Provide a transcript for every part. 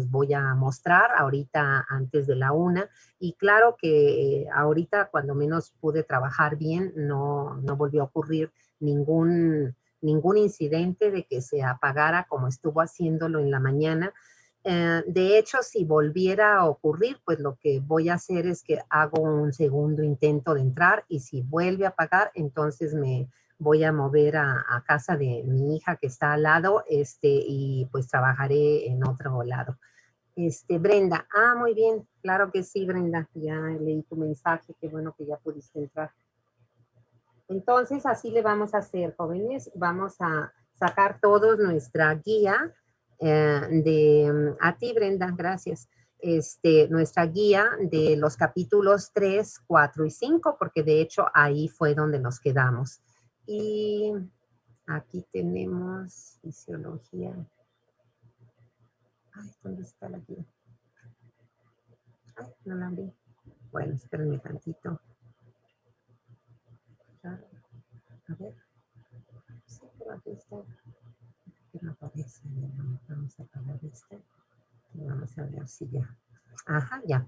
los voy a mostrar ahorita antes de la 1. Y claro que ahorita cuando menos pude trabajar bien, no volvió a ocurrir ningún incidente de que se apagara como estuvo haciéndolo en la mañana. De hecho, si volviera a ocurrir, pues lo que voy a hacer es que hago un segundo intento de entrar y si vuelve a apagar, entonces me voy a mover a casa de mi hija que está al lado y pues trabajaré en otro lado. Brenda, muy bien, claro que sí, Brenda, ya leí tu mensaje, qué bueno que ya pudiste entrar. Entonces, así le vamos a hacer, jóvenes. Vamos a sacar todos nuestra guía a ti, Brenda, gracias. Nuestra guía de los capítulos 3, 4 y 5, porque de hecho ahí fue donde nos quedamos. Y aquí tenemos fisiología. Ay, ¿dónde está la guía? Ay, no la abrí. Bueno, espérenme tantito. A ver. Sí, pero aquí está. Que no aparece. Vamos a apagar este. Y vamos a ver si ya. Ajá, ya.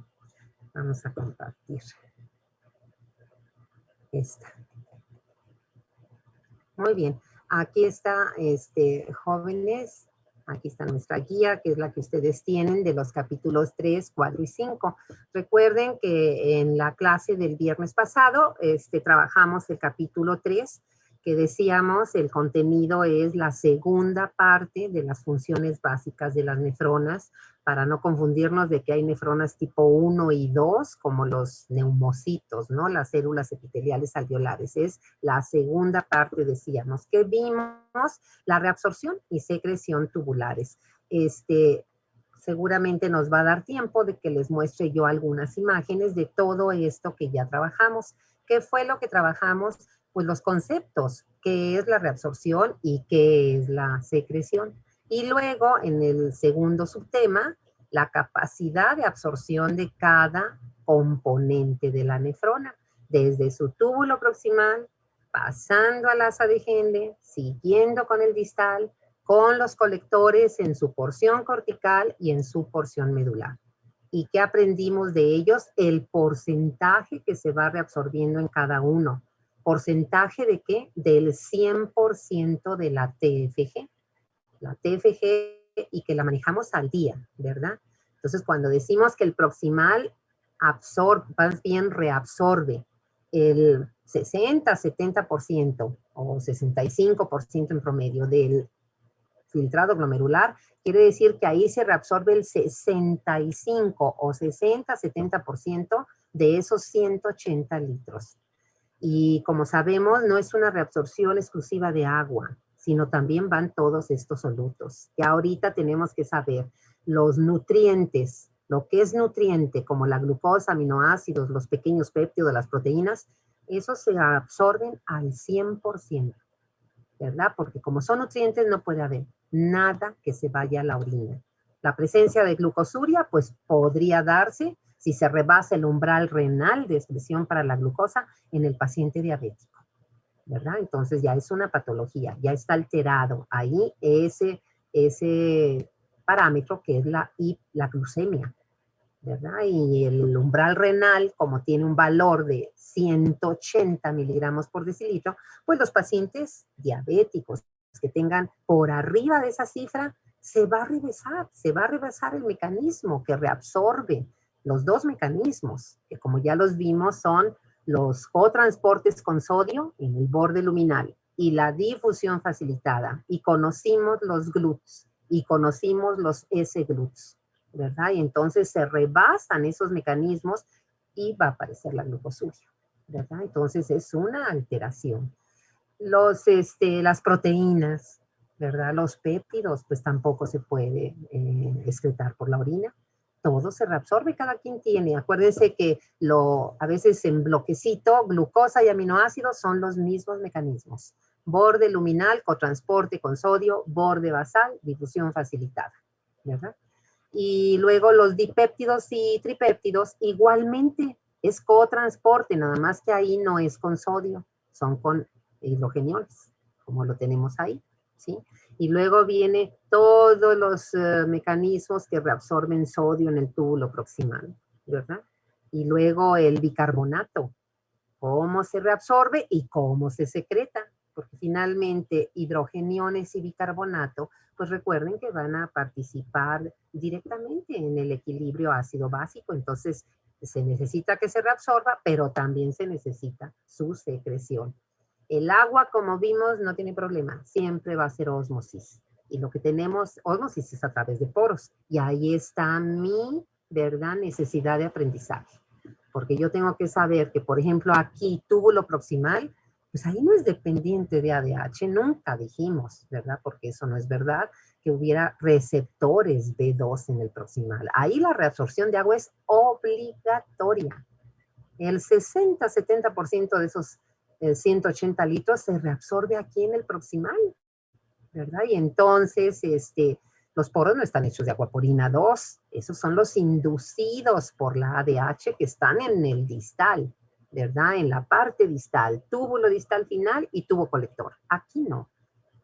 Vamos a compartir. Esta. Muy bien. Aquí está, jóvenes. Aquí está nuestra guía, que es la que ustedes tienen de los capítulos 3, 4 y 5. Recuerden que en la clase del viernes pasado trabajamos el capítulo 3, que decíamos el contenido es la segunda parte de las funciones básicas de las nefronas, para no confundirnos de que hay nefronas tipo 1 y 2, como los neumocitos, ¿no? Las células epiteliales alveolares. Es la segunda parte, decíamos, que vimos la reabsorción y secreción tubulares. Seguramente nos va a dar tiempo de que les muestre yo algunas imágenes de todo esto que ya trabajamos. ¿Qué fue lo que trabajamos? Pues los conceptos, qué es la reabsorción y qué es la secreción. Y luego, en el segundo subtema, la capacidad de absorción de cada componente de la nefrona, desde su túbulo proximal, pasando al asa de Henle, siguiendo con el distal, con los colectores en su porción cortical y en su porción medular. ¿Y qué aprendimos de ellos? El porcentaje que se va reabsorbiendo en cada uno. ¿Porcentaje de qué? Del 100% de la TFG. La TFG y que la manejamos al día, ¿verdad? Entonces, cuando decimos que el proximal absorbe, más bien reabsorbe el 60-70% o 65% en promedio del filtrado glomerular, quiere decir que ahí se reabsorbe el 65 o 60-70% de esos 180 litros. Y como sabemos, no es una reabsorción exclusiva de agua, sino también van todos estos solutos. Y ahorita tenemos que saber los nutrientes, lo que es nutriente, como la glucosa, aminoácidos, los pequeños péptidos, las proteínas, esos se absorben al 100%, ¿verdad? Porque como son nutrientes, no puede haber nada que se vaya a la orina. La presencia de glucosuria, pues podría darse si se rebasa el umbral renal de excreción para la glucosa en el paciente diabético, ¿verdad? Entonces ya es una patología, ya está alterado ahí ese parámetro que es la glucemia, ¿verdad? Y el umbral renal, como tiene un valor de 180 miligramos por decilitro, pues los pacientes diabéticos que tengan por arriba de esa cifra, se va a rebasar el mecanismo que reabsorbe los dos mecanismos, que como ya los vimos son los cotransportes con sodio en el borde luminal y la difusión facilitada. Y conocimos los GLUTs y conocimos los S-GLUTs, ¿verdad? Y entonces se rebasan esos mecanismos y va a aparecer la glucosuria, ¿verdad? Entonces es una alteración. Las proteínas, ¿verdad? Los péptidos, pues tampoco se puede excretar por la orina. Todo se reabsorbe, cada quien tiene. Acuérdense que a veces en bloquecito, glucosa y aminoácidos son los mismos mecanismos. Borde luminal, cotransporte con sodio, borde basal, difusión facilitada, ¿verdad? Y luego los dipéptidos y tripéptidos igualmente es cotransporte, nada más que ahí no es con sodio, son con hidrogeniones, como lo tenemos ahí, ¿sí? Y luego viene todos los mecanismos que reabsorben sodio en el túbulo proximal, ¿verdad? Y luego el bicarbonato, cómo se reabsorbe y cómo se secreta, porque finalmente hidrogeniones y bicarbonato, pues recuerden que van a participar directamente en el equilibrio ácido-básico, entonces se necesita que se reabsorba, pero también se necesita su secreción. El agua, como vimos, no tiene problema, siempre va a ser ósmosis. Y lo que tenemos, ósmosis es a través de poros. Y ahí está mi, ¿verdad?, necesidad de aprendizaje. Porque yo tengo que saber que, por ejemplo, aquí, túbulo proximal, pues ahí no es dependiente de ADH, nunca dijimos, ¿verdad? Porque eso no es verdad, que hubiera receptores B2 en el proximal. Ahí la reabsorción de agua es obligatoria. El 60-70% de esos 180 litros se reabsorbe aquí en el proximal, ¿verdad? Y entonces, los poros no están hechos de aquaporina 2, esos son los inducidos por la ADH que están en el distal, ¿verdad? En la parte distal, túbulo distal final y tubo colector. Aquí no.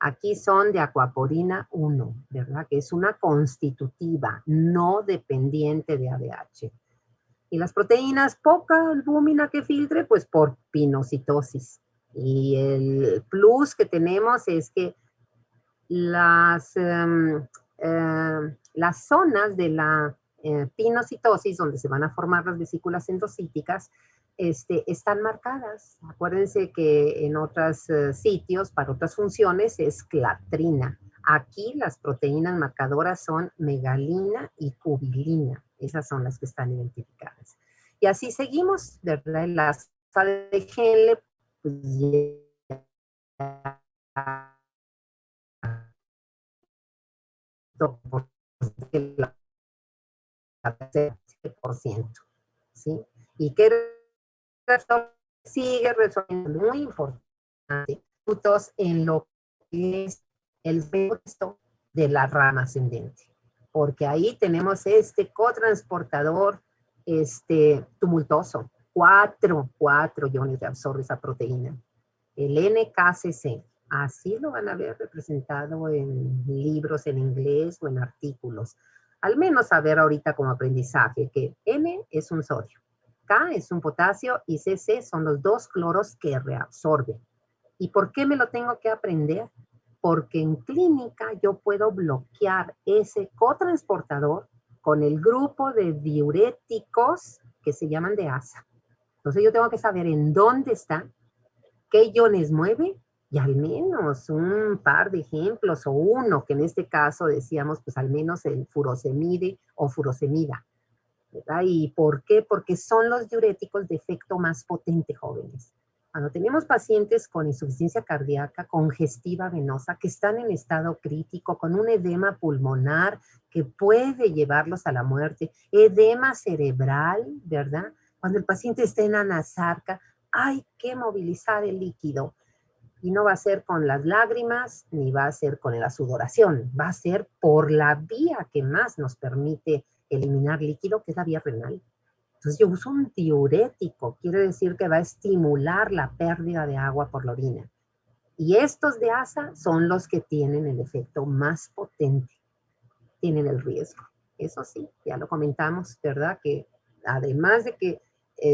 Aquí son de aquaporina 1, ¿verdad? Que es una constitutiva, no dependiente de ADH. Y las proteínas, poca albúmina que filtre, pues por pinocitosis. Y el plus que tenemos es que las zonas de la pinocitosis, donde se van a formar las vesículas endocíticas, están marcadas. Acuérdense que en otros sitios, para otras funciones, es clatrina. Aquí las proteínas marcadoras son megalina y cubilina. Esas son las que están identificadas. Y así seguimos, ¿verdad? La sal de Henle, pues ya por ciento, ¿sí? Y que sigue resolviendo muy importante puntos en lo que es el resto de la rama ascendente, porque ahí tenemos este cotransportador tumultuoso, cuatro iones de absorbe esa proteína, el NKCC. Así lo van a ver representado en libros en inglés o en artículos. Al menos saber ahorita como aprendizaje que N es un sodio, K es un potasio y CC son los dos cloros que reabsorben. ¿Y por qué me lo tengo que aprender? Porque en clínica yo puedo bloquear ese cotransportador con el grupo de diuréticos que se llaman de ASA. Entonces yo tengo que saber en dónde está, qué iones mueve y al menos un par de ejemplos o uno, que en este caso decíamos pues al menos el furosemide o furosemida, ¿verdad? ¿Y por qué? Porque son los diuréticos de efecto más potente, jóvenes. Cuando tenemos pacientes con insuficiencia cardíaca congestiva venosa que están en estado crítico, con un edema pulmonar que puede llevarlos a la muerte, edema cerebral, ¿verdad? Cuando el paciente está en anasarca, hay que movilizar el líquido. Y no va a ser con las lágrimas, ni va a ser con la sudoración, va a ser por la vía que más nos permite eliminar líquido, que es la vía renal. Entonces yo uso un diurético, quiere decir que va a estimular la pérdida de agua por la orina. Y estos de ASA son los que tienen el efecto más potente, tienen el riesgo. Eso sí, ya lo comentamos, ¿verdad? Que además de que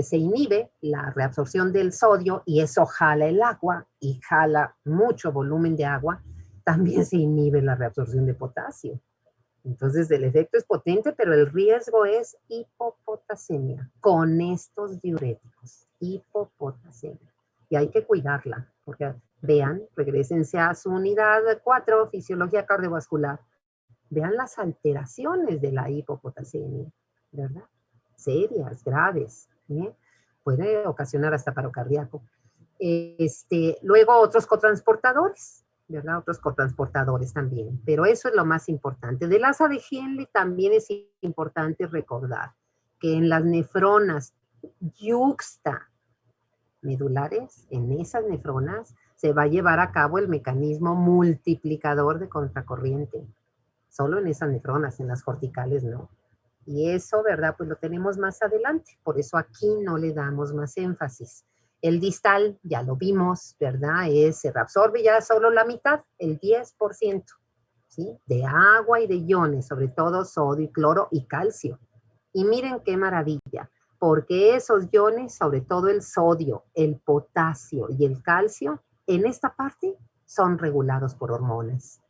se inhibe la reabsorción del sodio y eso jala el agua y jala mucho volumen de agua, también se inhibe la reabsorción de potasio. Entonces el efecto es potente, pero el riesgo es hipopotasemia con estos diuréticos, hipopotasemia. Y hay que cuidarla, porque vean, regresense a su unidad 4, fisiología cardiovascular. Vean las alteraciones de la hipopotasemia, ¿verdad? Serias, graves, ¿eh? Puede ocasionar hasta paro cardíaco. Luego otros cotransportadores, ¿verdad? Otros cotransportadores también, pero eso es lo más importante. Del asa de Henle también es importante recordar que en las nefronas yuxta medulares, en esas nefronas se va a llevar a cabo el mecanismo multiplicador de contracorriente. Solo en esas nefronas, en las corticales no. Y eso, ¿verdad? Pues lo tenemos más adelante, por eso aquí no le damos más énfasis. El distal, ya lo vimos, ¿verdad? Se reabsorbe ya solo la mitad, el 10%. ¿sí? De agua y de iones, sobre todo sodio y cloro y calcio. Y miren qué maravilla, porque esos iones, sobre todo el sodio, el potasio y el calcio, en esta parte son regulados por hormonas.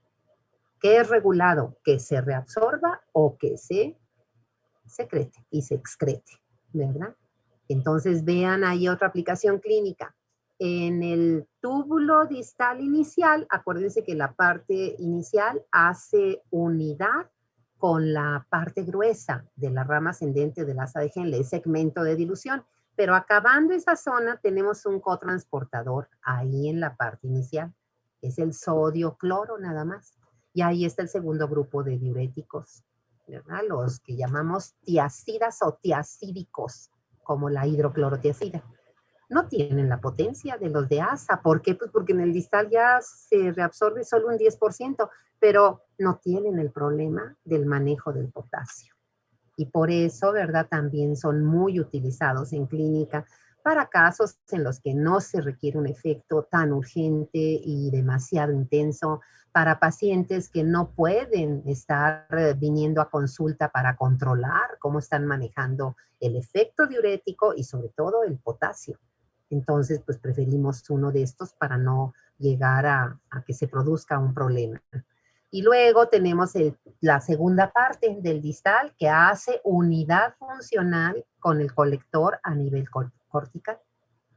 ¿Qué es regulado? Que se reabsorba o que se secrete y se excrete, ¿verdad? Entonces vean ahí otra aplicación clínica. En el túbulo distal inicial, acuérdense que la parte inicial hace unidad con la parte gruesa de la rama ascendente del asa de Henle, el segmento de dilución. Pero acabando esa zona tenemos un cotransportador ahí en la parte inicial. Es el sodio cloro nada más. Y ahí está el segundo grupo de diuréticos, ¿verdad? Los que llamamos tiacidas o tiacídicos, como la hidroclorotiacida. No tienen la potencia de los de ASA. ¿Por qué? Pues porque en el distal ya se reabsorbe solo un 10%, pero no tienen el problema del manejo del potasio. Y por eso, ¿verdad? También son muy utilizados en clínica para casos en los que no se requiere un efecto tan urgente y demasiado intenso, para pacientes que no pueden estar viniendo a consulta para controlar cómo están manejando el efecto diurético y sobre todo el potasio. Entonces, pues preferimos uno de estos para no llegar a que se produzca un problema. Y luego tenemos la segunda parte del distal que hace unidad funcional con el colector a nivel cortical,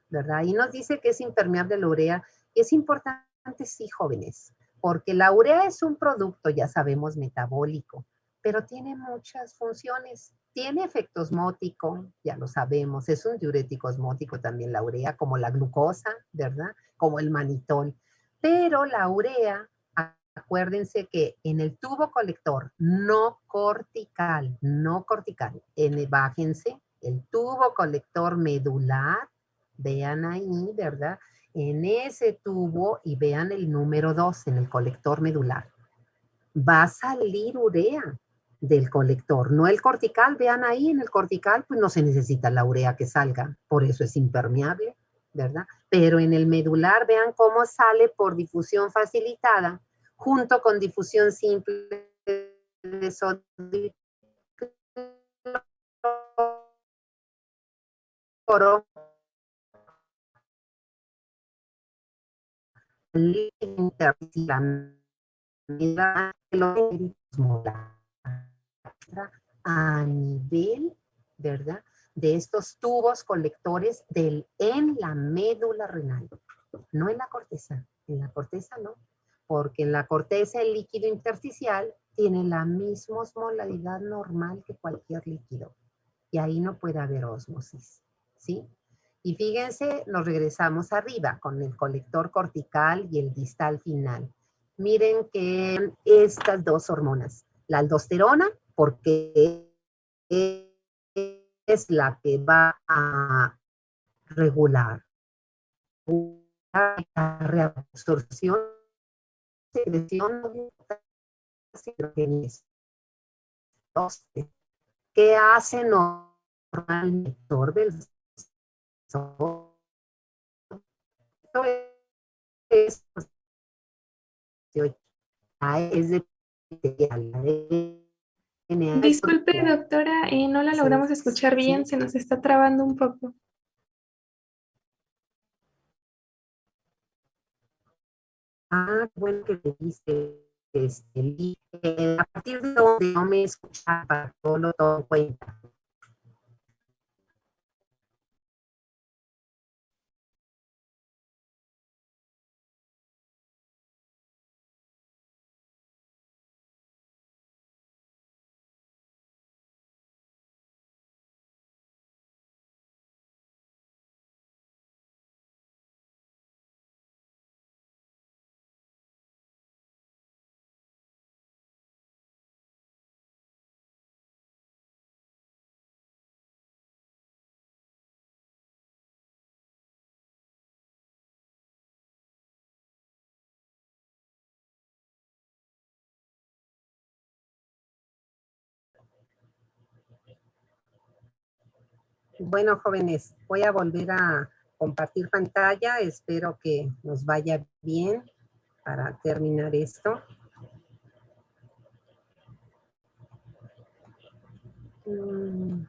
¿verdad? Y nos dice que es impermeable la urea. Y es importante, sí, jóvenes, porque la urea es un producto, ya sabemos, metabólico, pero tiene muchas funciones. Tiene efecto osmótico, ya lo sabemos, es un diurético osmótico también la urea, como la glucosa, ¿verdad? Como el manitol. Pero la urea, acuérdense que en el tubo colector no cortical, bájense, el tubo colector medular, vean ahí, ¿verdad? En ese tubo y vean el número 2 en el colector medular. Va a salir urea del colector, no el cortical. Vean ahí en el cortical, pues no se necesita la urea que salga, por eso es impermeable, ¿verdad? Pero en el medular, vean cómo sale por difusión facilitada, junto con difusión simple de sodio y cloro, a nivel, ¿verdad? De estos tubos colectores en la médula renal, no en la corteza no, porque en la corteza el líquido intersticial tiene la misma osmolaridad normal que cualquier líquido y ahí no puede haber ósmosis, ¿sí? Y fíjense, nos regresamos arriba con el colector cortical y el distal final. Miren que estas dos hormonas, la aldosterona, porque es la que va a regular la reabsorción, secreción de potasio. ¿Qué hace normalmente? Absorbe el sodio. Es de Disculpe, doctora, no la logramos escuchar bien, ¿sí? se nos está trabando un poco. Bueno que le dice, a partir de donde no me escuchaba, para todo lo tomo en cuenta. Bueno, jóvenes, voy a volver a compartir pantalla. Espero que nos vaya bien para terminar esto. Mm.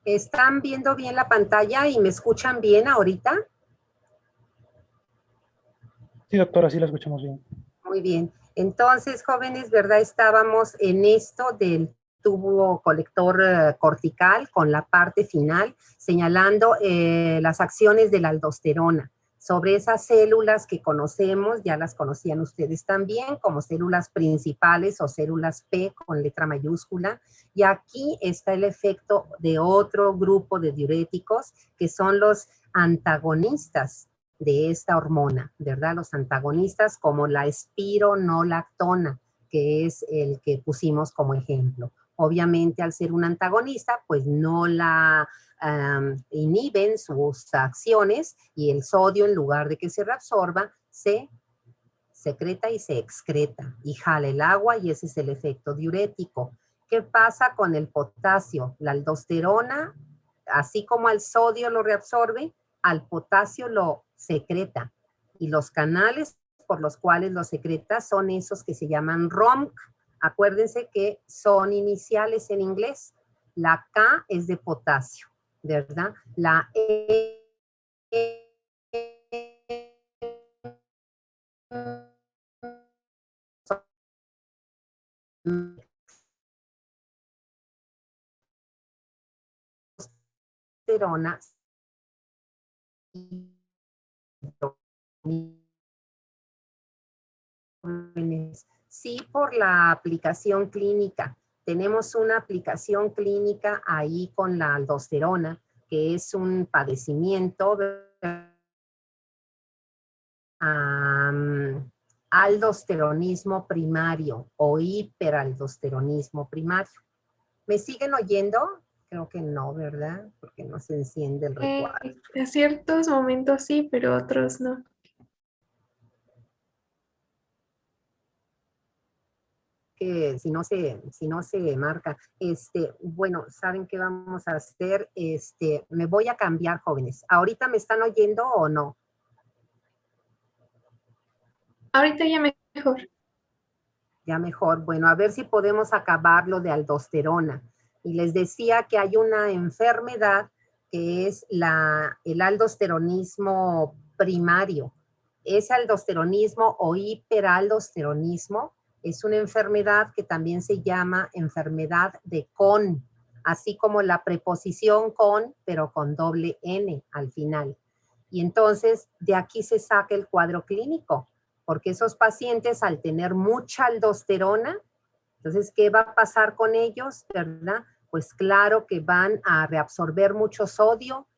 ¿Están viendo bien la pantalla y me escuchan bien ahorita? Sí, doctora, sí la escuchamos bien. Muy bien. Entonces, jóvenes, ¿verdad? Estábamos en esto del tubo colector cortical con la parte final, señalando las acciones de la aldosterona sobre esas células que conocemos, ya las conocían ustedes también, como células principales o células P con letra mayúscula. Y aquí está el efecto de otro grupo de diuréticos que son los antagonistas de esta hormona, ¿verdad? Los antagonistas como la espironolactona, que es el que pusimos como ejemplo. Obviamente, al ser un antagonista, pues no la inhiben sus acciones y el sodio, en lugar de que se reabsorba, se secreta y se excreta y jala el agua y ese es el efecto diurético. ¿Qué pasa con el potasio? La aldosterona, así como al sodio lo reabsorbe, al potasio lo secreta. Y los canales por los cuales lo secreta son esos que se llaman ROMC. Acuérdense que son iniciales en inglés. La K es de potasio, ¿verdad? La E sí, por la aplicación clínica. Tenemos una aplicación clínica ahí con la aldosterona, que es un padecimiento aldosteronismo primario o hiperaldosteronismo primario. ¿Me siguen oyendo? Creo que no, ¿verdad? Porque no se enciende el recuadro. A ciertos momentos sí, pero otros no. Que si no se marca, bueno, ¿saben qué vamos a hacer? Me voy a cambiar, jóvenes. ¿Ahorita me están oyendo o no? Ahorita ya mejor. Ya mejor. Bueno, a ver si podemos acabar lo de aldosterona. Y les decía que hay una enfermedad que es el aldosteronismo primario. Ese aldosteronismo o hiperaldosteronismo es una enfermedad que también se llama enfermedad de Kohn, así como la preposición con, pero con doble N al final. Y entonces de aquí se saca el cuadro clínico, porque esos pacientes al tener mucha aldosterona, entonces, ¿qué va a pasar con ellos, verdad? Pues claro que van a reabsorber mucho sodio,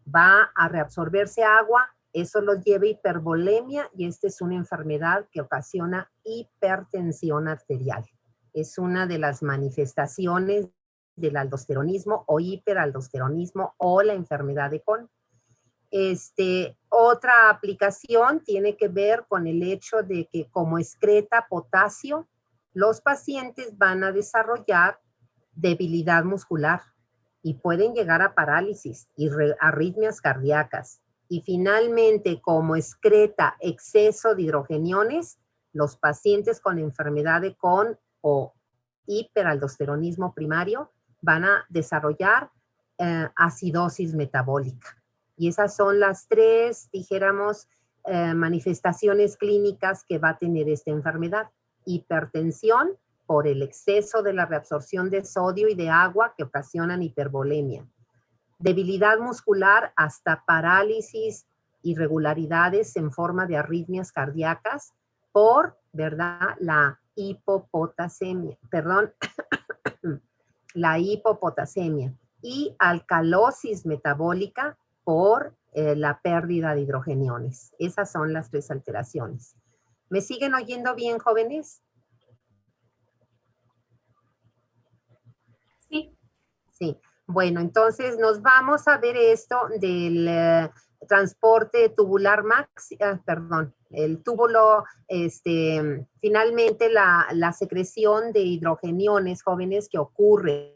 va a reabsorberse agua, eso los lleva a hipervolemia y esta es una enfermedad que ocasiona hipertensión arterial. Es una de las manifestaciones del aldosteronismo o hiperaldosteronismo o la enfermedad de Kohn. Otra aplicación tiene que ver con el hecho de que como excreta potasio, los pacientes van a desarrollar debilidad muscular y pueden llegar a parálisis y arritmias cardíacas. Y finalmente, como excreta exceso de hidrogeniones, los pacientes con enfermedad de Kohn o hiperaldosteronismo primario van a desarrollar acidosis metabólica. Y esas son las tres, dijéramos, manifestaciones clínicas que va a tener esta enfermedad. Hipertensión por el exceso de la reabsorción de sodio y de agua que ocasionan hipervolemia. Debilidad muscular hasta parálisis, irregularidades en forma de arritmias cardíacas por, ¿verdad? La hipopotasemia, perdón, la hipopotasemia y alcalosis metabólica por la pérdida de hidrogeniones. Esas son las tres alteraciones. ¿Me siguen oyendo bien, jóvenes? Sí. Sí. Bueno, entonces nos vamos a ver esto del transporte tubular perdón, el túbulo, finalmente la secreción de hidrogeniones jóvenes que ocurre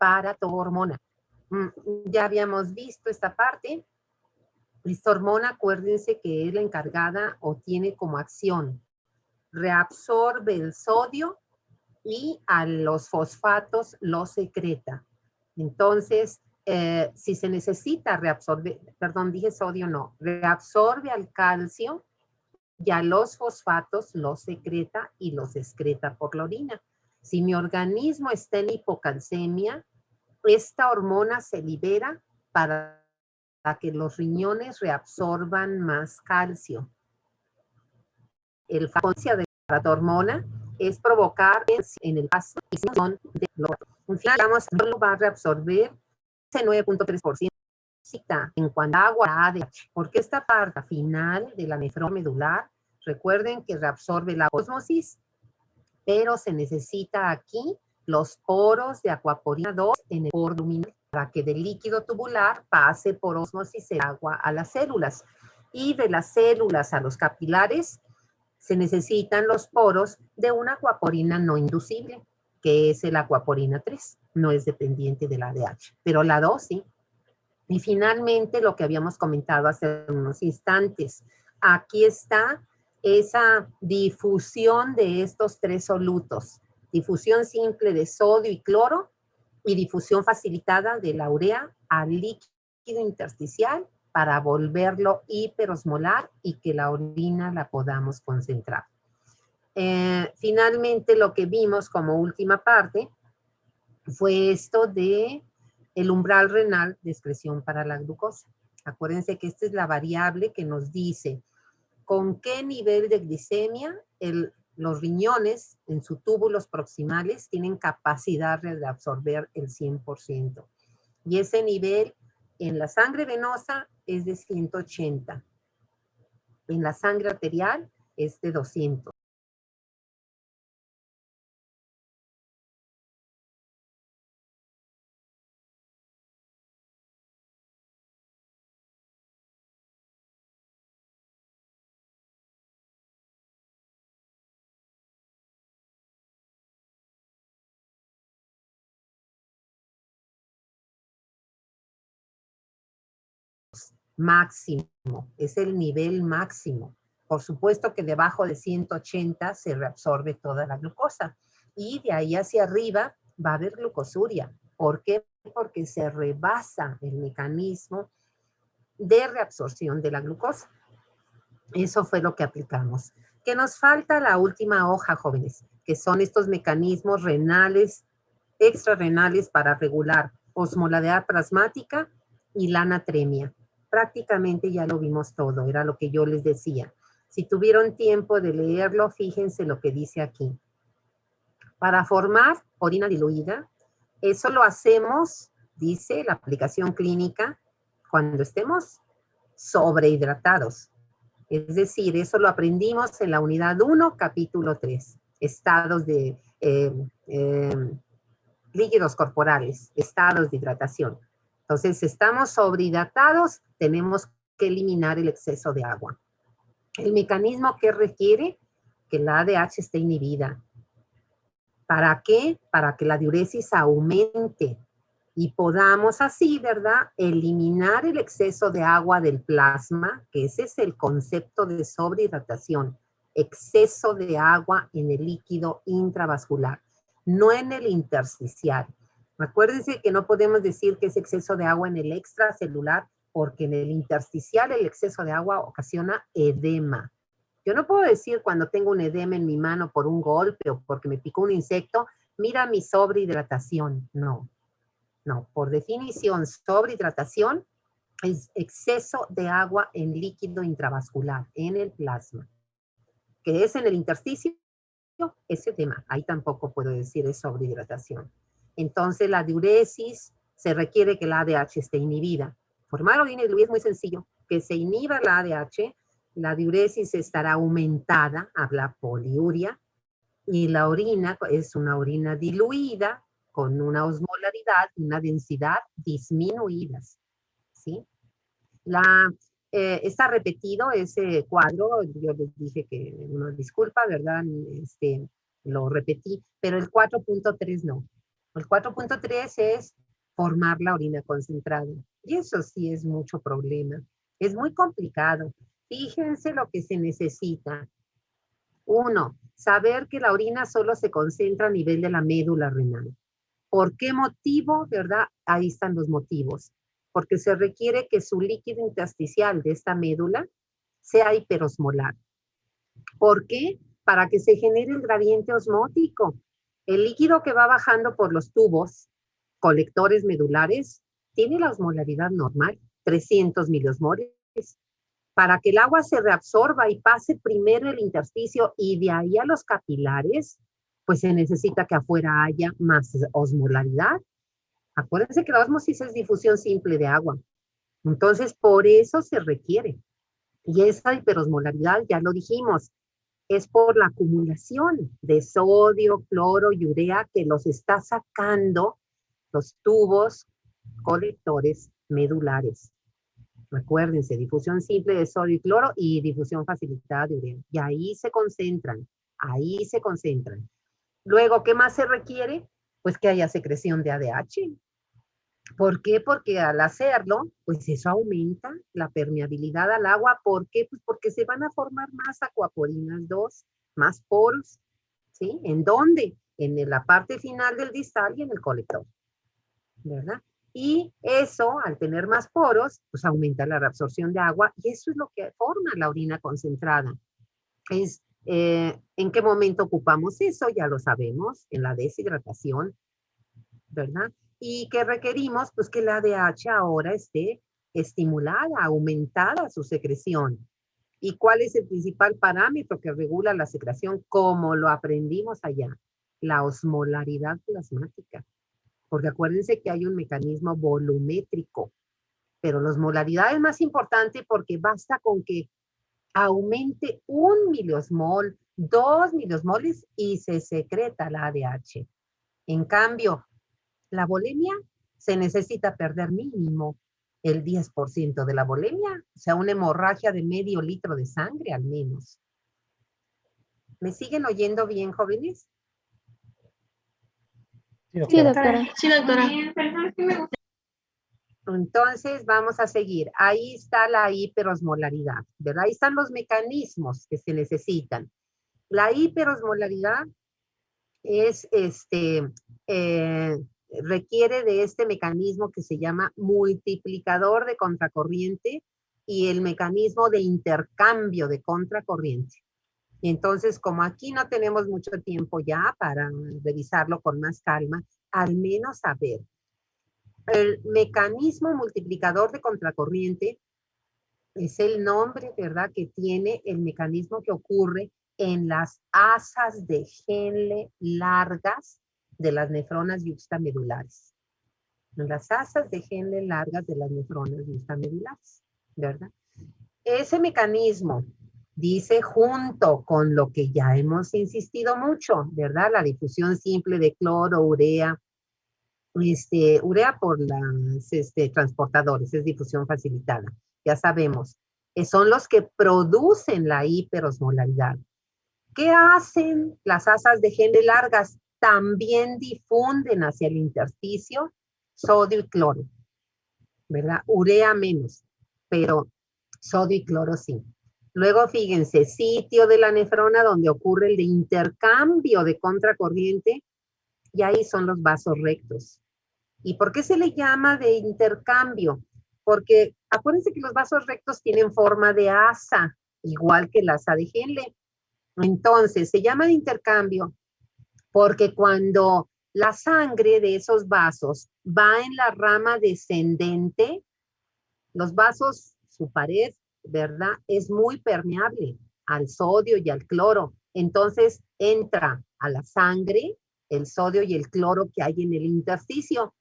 paratormona. Ya habíamos visto esta parte. Esta hormona, acuérdense que es la encargada o tiene como acción, reabsorbe el sodio y a los fosfatos los secreta. Entonces, si se necesita reabsorber, perdón, dije sodio, no, reabsorbe al calcio y a los fosfatos los secreta y los excreta por la orina. Si mi organismo está en hipocalcemia, esta hormona se libera para que los reabsorban más calcio. El función de la hormona es provocar en el vaso de cloro. Un final, digamos, no va a reabsorber ese 9.3% en cuanto a agua ADH, porque esta parte final de la nefrona medular, recuerden que reabsorbe la ósmosis, pero se necesita aquí los poros de aquaporina 2 en el poro luminal para que del líquido tubular pase por ósmosis el agua a las células. Y de las células a los capilares se necesitan los poros de una aquaporina no inducible, que es el aquaporina 3. No es dependiente del ADH, pero la 2 sí. Y finalmente lo que habíamos comentado hace unos instantes. Aquí está esa difusión de estos tres solutos. Difusión simple de sodio y cloro y difusión facilitada de la urea al líquido intersticial para volverlo hiperosmolar y que la orina la podamos concentrar. Finalmente lo que vimos como última parte fue esto de el umbral renal de excreción para la glucosa. Acuérdense que esta es la variable que nos dice con qué nivel de glicemia los riñones en sus túbulos proximales tienen capacidad de absorber el 100%. Y ese nivel en la sangre venosa es de 180. En la sangre arterial es de 200. Máximo, es el nivel máximo. Por supuesto que debajo de 180 se reabsorbe toda la glucosa y de ahí hacia arriba va a haber glucosuria. ¿Por qué? Porque se rebasa el mecanismo de reabsorción de la glucosa. Eso fue lo que aplicamos. ¿Qué nos falta? La última hoja, jóvenes, que son estos mecanismos renales, extrarrenales para regular osmolalidad plasmática y la anatremia. Prácticamente ya lo vimos todo, era lo que yo les decía. Si tuvieron tiempo de leerlo, fíjense lo que dice aquí. Para formar orina diluida, eso lo hacemos, dice la aplicación clínica, cuando estemos sobrehidratados. Es decir, eso lo aprendimos en la unidad 1, capítulo 3, estados de líquidos corporales, estados de hidratación. Entonces, si estamos sobrehidratados, tenemos que eliminar el exceso de agua. El mecanismo que requiere que la ADH esté inhibida. ¿Para qué? Para que la diuresis aumente y podamos así, ¿verdad?, eliminar el exceso de agua del plasma, que ese es el concepto de sobrehidratación, exceso de agua en el líquido intravascular, no en el intersticial. Acuérdense que no podemos decir que es exceso de agua en el extracelular, porque en el intersticial el exceso de agua ocasiona edema. Yo no puedo decir cuando tengo un edema en mi mano por un golpe o porque me picó un insecto, mira mi sobrehidratación. No. No, por definición, sobrehidratación es exceso de agua en líquido intravascular, en el plasma. ¿Qué es en el intersticio? Ese tema, ahí tampoco puedo decir es sobrehidratación. Entonces, la diuresis se requiere que la ADH esté inhibida. Formar orina diluida es muy sencillo. Que se inhiba la ADH, la diuresis estará aumentada, habla poliuria, y la orina es una orina diluida, con una osmolaridad, una densidad disminuidas, ¿sí? Está repetido ese cuadro, yo les dije que una disculpa, ¿verdad? Lo repetí, pero el 4.3 no. El 4.3 es formar la orina concentrada. Y eso sí es mucho problema. Es muy complicado. Fíjense lo que se necesita. Uno, saber que la orina solo se concentra a nivel de la médula renal. ¿Por qué motivo? ¿Verdad? Ahí están los motivos. Porque se requiere que su líquido intersticial de esta médula sea hiperosmolar. ¿Por qué? Para que se genere el gradiente osmótico. El líquido que va bajando por los tubos colectores medulares tiene la osmolaridad normal, 300 miliosmoles. Para que el agua se reabsorba y pase primero el intersticio y de ahí a los capilares, pues se necesita que afuera haya más osmolaridad. Acuérdense que la ósmosis es difusión simple de agua. Entonces, por eso se requiere. Y esa hiperosmolaridad, ya lo dijimos, es por la acumulación de sodio, cloro y urea que los está sacando los tubos colectores medulares. Acuérdense, difusión simple de sodio y cloro y difusión facilitada de urea. Y ahí se concentran, ahí se concentran. Luego, ¿qué más se requiere? Pues que haya secreción de ADH. ¿Por qué? Porque al hacerlo, pues eso aumenta la permeabilidad al agua. ¿Por qué? Pues porque se van a formar más acuaporinas 2, más poros. ¿Sí? ¿En dónde? En la parte final del distal y en el colector. ¿Verdad? Y eso, al tener más poros, pues aumenta la reabsorción de agua y eso es lo que forma la orina concentrada. ¿En qué momento ocupamos eso? Ya lo sabemos, en la deshidratación, ¿verdad? Y que requerimos, pues que la ADH ahora esté estimulada, aumentada su secreción. ¿Y cuál es el principal parámetro que regula la secreción? Como lo aprendimos allá, la osmolaridad plasmática. Porque acuérdense que hay un mecanismo volumétrico, pero la osmolaridad es más importante porque basta con que aumente 1 miliosmol, 2 miliosmoles y se secreta la ADH. En cambio, la volemia se necesita perder mínimo el 10% de la volemia, o sea, una hemorragia de medio litro de sangre al menos. ¿Me siguen oyendo bien, jóvenes? Sí, Sí, doctora. doctora. Sí, doctora. Entonces, vamos a seguir. Ahí está la hiperosmolaridad, ¿verdad? Ahí están los mecanismos que se necesitan. La hiperosmolaridad es requiere de este mecanismo que se llama multiplicador de contracorriente y el mecanismo de intercambio de contracorriente. Y entonces, como aquí no tenemos mucho tiempo ya para revisarlo con más calma, al menos saber. El mecanismo multiplicador de contracorriente es el nombre, ¿verdad?, que tiene el mecanismo que ocurre en las asas de Henle largas de las nefronas yuxtamedulares. En las asas de Henle largas de las nefronas yuxtamedulares, ¿verdad? Ese mecanismo dice junto con lo que ya hemos insistido mucho, ¿verdad? La difusión simple de cloro, urea, urea por los transportadores, es difusión facilitada. Ya sabemos, son los que producen la hiperosmolaridad. ¿Qué hacen las asas de Henle largas? También difunden hacia el intersticio sodio y cloro, ¿verdad? Urea menos, pero sodio y cloro sí. Luego, fíjense, sitio de la nefrona donde ocurre el de intercambio de contracorriente, y ahí son los vasos rectos. ¿Y por qué se le llama de intercambio? Porque acuérdense que los vasos rectos tienen forma de asa, igual que la asa de Henle. Entonces, se llama de intercambio porque cuando la sangre de esos vasos va en la rama descendente, los vasos, su pared, ¿verdad?, es muy permeable al sodio y al cloro. Entonces, entra a la sangre el sodio y el cloro que hay en el intersticio.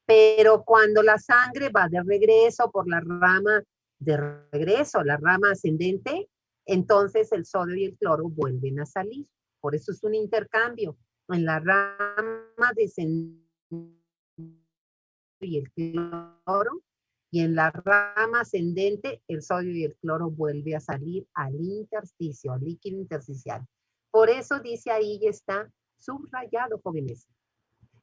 Pero cuando la sangre va de regreso por la rama de regreso, la rama ascendente, entonces el sodio y el cloro vuelven a salir. Por eso es un intercambio. En la rama descendente y el cloro, y en la rama ascendente el sodio y el cloro vuelve a salir al intersticio, al líquido intersticial. Por eso dice ahí y está subrayado, jóvenes.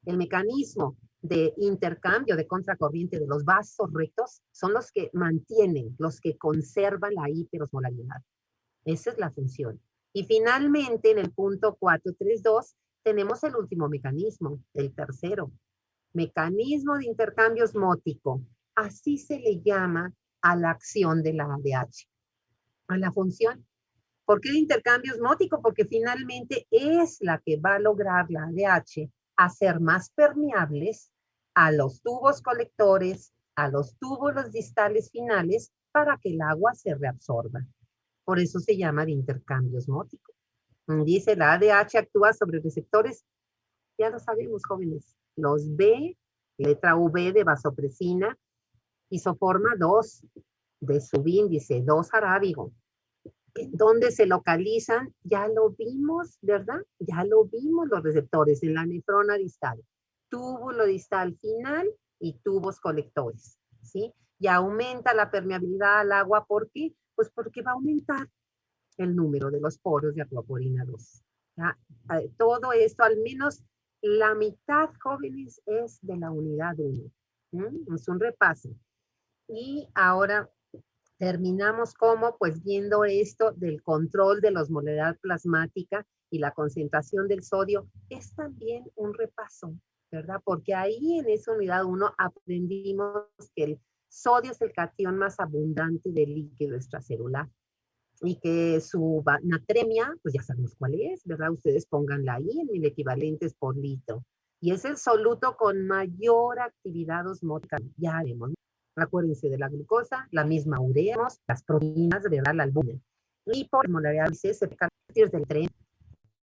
El mecanismo de intercambio de contracorriente de los vasos rectos son los que mantienen, los que conservan la hiperosmolaridad. Esa es la función. Y finalmente, en el punto 432, tenemos el último mecanismo, el tercero. Mecanismo de intercambio osmótico. Así se le llama a la acción de la ADH, a la función. ¿Por qué de intercambio osmótico? Porque finalmente es la que va a lograr la ADH hacer más permeables a los tubos colectores, a los túbulos distales finales, para que el agua se reabsorba. Por eso se llama de intercambio osmótico. Dice, la ADH actúa sobre receptores, ya lo sabemos, jóvenes, los B, letra V de vasopresina, isoforma 2 de subíndice 2 arábigo. ¿Dónde se localizan? Ya lo vimos, ¿verdad? Ya lo vimos los receptores en la nefrona distal, túbulo distal final y tubos colectores, ¿sí? Y aumenta la permeabilidad al agua, ¿por qué? Pues porque va a aumentar el número de los poros de aquaporina 2. ¿Ya? Todo esto, al menos la mitad, jóvenes, es de la unidad 1. Es un repaso. Y ahora terminamos como, pues viendo esto del control de la osmolaridad plasmática y la concentración del sodio, es también un repaso, ¿verdad? Porque ahí en esa unidad 1 aprendimos que el sodio es el catión más abundante del líquido extracelular y que su natremia, pues ya sabemos cuál es, ¿verdad? Ustedes pónganla ahí en mil equivalentes por litro. Y es el soluto con mayor actividad osmótica, ya vemos. Acuérdense de la glucosa, la misma urea, las proteínas, ¿verdad? La albúmina. Y por osmolaridad se partir del tren,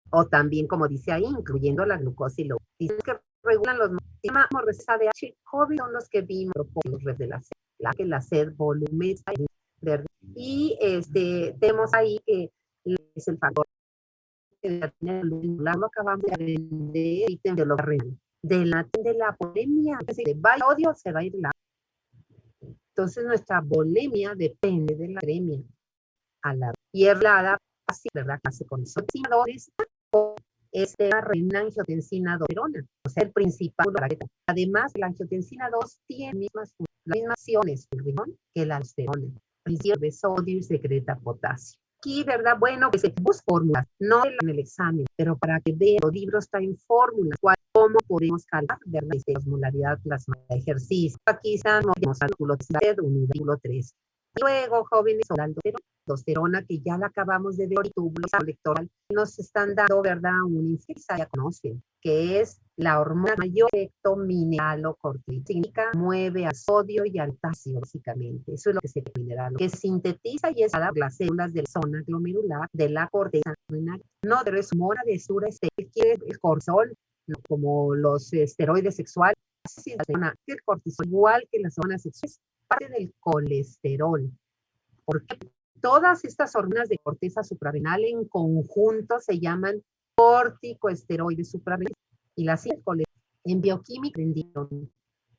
o también, como dice ahí, incluyendo la glucosa y lo dicen que regulan los sistemas ADH, COVID son los que vimos los redes de la sed, volumen, ¿verdad? Y tenemos ahí que es el factor lo acabamos de aprender de lo renal, de la bulimia, de sodio se va a ir la. Entonces nuestra bulimia depende de la anemia a la hierlada, así, ¿verdad? Hace con angiotensina 2 la renina-angiotensina 2, o sea, el principal. Además, la angiotensina 2 tiene las mismas acciones que la aldosterona. Principio de sodio y secreta potasio. Aquí, ¿verdad? Bueno, pues se busca fórmulas, no en el examen, pero para que vean, los libros traen fórmulas, cómo podemos calcular, ¿verdad? La osmolaridad plasmática, ejercicio. Aquí estamos, cálculo 3. Luego, jóvenes, la aldosterona, que ya la acabamos de ver, túbulo colectoral, nos están dando, ¿verdad? Una influencia, ya conocen, que es la hormona mayor efecto mineralocorticoide, mueve al sodio y al potasio, básicamente. Eso es lo que se mineral, que sintetiza y es a las células de la zona glomerular de la corteza renal. No, pero es hormona de sura, el cortisol, como los esteroides sexuales, el cortisol, igual que las hormonas sexuales, parte del colesterol. Porque todas estas hormonas de corteza suprarrenal en conjunto se llaman corticosteroides suprarrenales. Y la en bioquímica,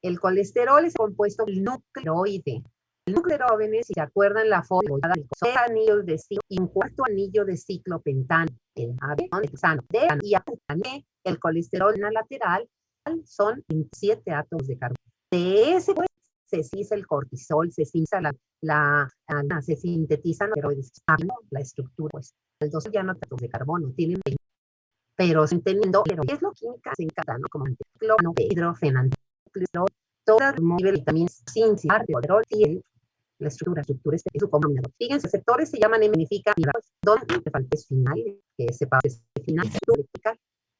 el colesterol es compuesto del nucleoide. El nucleoide, si se acuerdan, la forma de anillos de ciclo y un cuarto anillo de ciclopentano. El hexano de y el colesterol lateral son 27 átomos de carbono. De ese se sintetiza el cortisol, se sintetiza se sintetizan la estructura, pues. El 2 ya no átomos de carbono, tienen 20, pero entendiendo qué es lo química se encanta, ¿no? Como anticlorano, hidrofenantiglero, todas las vitaminas sin tiene la estructura es su combinador. Fíjense, receptores se llaman significa donde te falta es final, que se pasa final,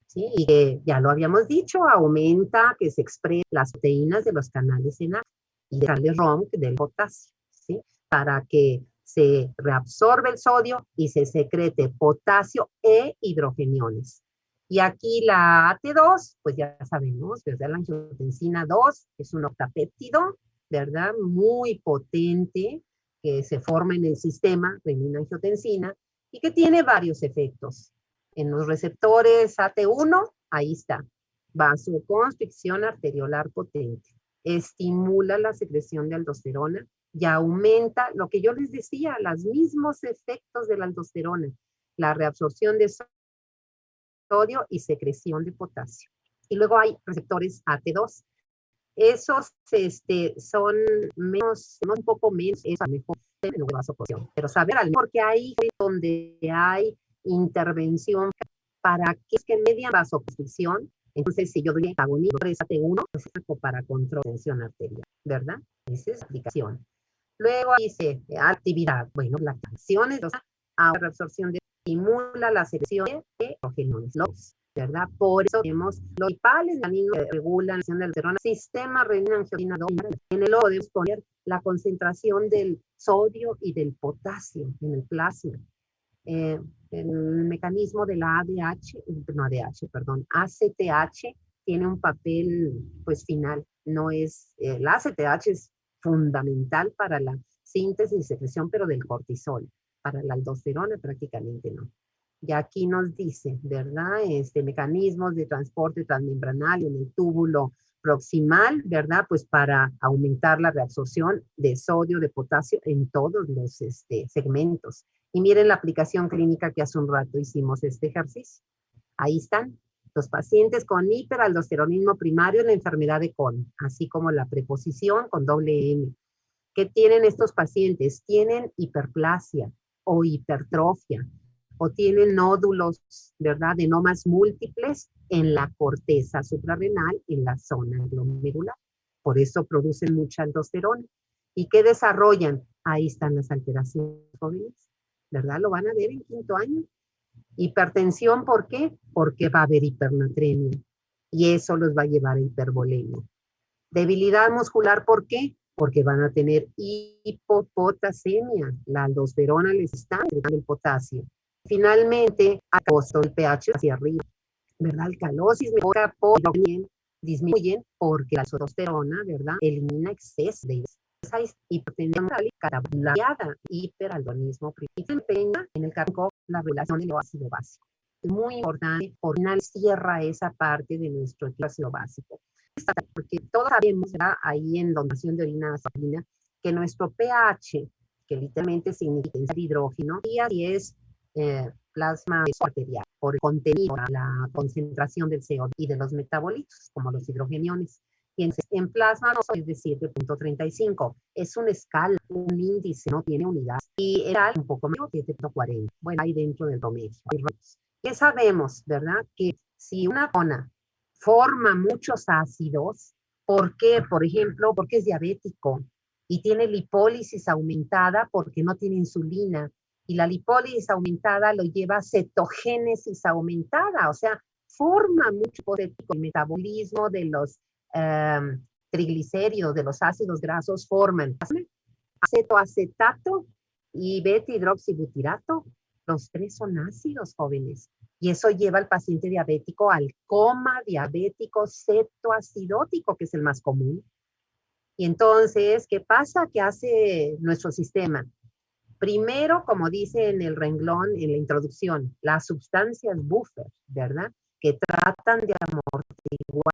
¿sí? Y que ya lo habíamos dicho, aumenta que se expresen las proteínas de los canales en A y de canales ROM del potasio, ¿sí? Para que se reabsorbe el sodio y se secrete potasio e hidrogeniones. Y aquí la AT2, pues ya sabemos, ¿verdad? La angiotensina 2 es un octapéptido, ¿verdad? Muy potente, que se forma en el sistema renina-angiotensina y que tiene varios efectos. En los receptores AT1, ahí está, vasoconstricción arteriolar potente, estimula la secreción de aldosterona y aumenta lo que yo les decía, los mismos efectos de la aldosterona, la reabsorción de sodio y secreción de potasio. Y luego hay receptores AT2. Esos son menos, un poco menos, es a lo mejor en lugar de vasoconstricción. Pero saber al porque hay donde hay intervención para que es que media vasoconstricción. Entonces, si yo doy antagonismo de AT1, pues es para control de tensión arterial, ¿verdad? Esa es la aplicación. Luego dice actividad. Bueno, las acciones, la reabsorción de estimula la secreción de progesterona, ¿verdad? Por eso tenemos los principales mecanismos que regulan la acción de la aldosterona, sistema renina-angiotensina 2. En el ojo debemos poner la concentración del sodio y del potasio en el plasma. El mecanismo de la ACTH tiene un papel pues final, no es, la ACTH es fundamental para la síntesis y secreción, pero del cortisol, para la aldosterona prácticamente no. Y aquí nos dice, ¿verdad? Mecanismos de transporte transmembranal en el túbulo proximal, ¿verdad? Pues para aumentar la reabsorción de sodio, de potasio en todos los segmentos. Y miren la aplicación clínica que hace un rato hicimos este ejercicio. Ahí están los pacientes con hiperaldosteronismo primario en la enfermedad de Crohn, así como la preposición con doble M. ¿Qué tienen estos pacientes? Tienen hiperplasia o hipertrofia, o tienen nódulos, ¿verdad? Adenomas múltiples en la corteza suprarrenal, en la zona glomerular. Por eso producen mucha aldosterona. ¿Y qué desarrollan? Ahí están las alteraciones jóvenes, ¿verdad? Lo van a ver en quinto año. Hipertensión, ¿por qué? Porque va a haber hipernatremia y eso los va a llevar a hipervolemia. Debilidad muscular, ¿por qué? Porque van a tener hipopotasemia. La aldosterona les está agregando el potasio. Finalmente, acoso el pH hacia arriba, ¿verdad? Alcalosis mejora por disminuyen porque la aldosterona, ¿verdad? Elimina exceso de hipertensión catabulada, hiperaldonismo. Y se empeña en el campo la relación del ácido básico. Es muy importante porque al final cierra esa parte de nuestro ácido básico. Porque todos sabemos, ¿verdad? Ahí en donación de orina sanguínea, que nuestro pH, que literalmente significa hidrógeno, y es plasma arterial, por el contenido, la concentración del CO2 y de los metabolitos, como los hidrogeniones. Y en plasma, no es decir, de 0.35, es una escala, un índice, no tiene unidad. Y era un poco menos, 7.40. Bueno, ahí dentro del promedio. ¿Qué sabemos, verdad? Que si una zona forma muchos ácidos, ¿por qué? Por ejemplo, porque es diabético y tiene lipólisis aumentada porque no tiene insulina. Y la lipólisis aumentada lo lleva a cetogénesis aumentada, o sea, forma mucho el metabolismo de los triglicéridos, de los ácidos grasos, forman acetoacetato y beta-hidroxibutirato. Los tres son ácidos, jóvenes. Y eso lleva al paciente diabético al coma diabético cetoacidótico, que es el más común. Y entonces, ¿qué pasa? ¿Qué hace nuestro sistema? Primero, como dice en el renglón, en la introducción, las sustancias buffer, ¿verdad? Que tratan de amortiguar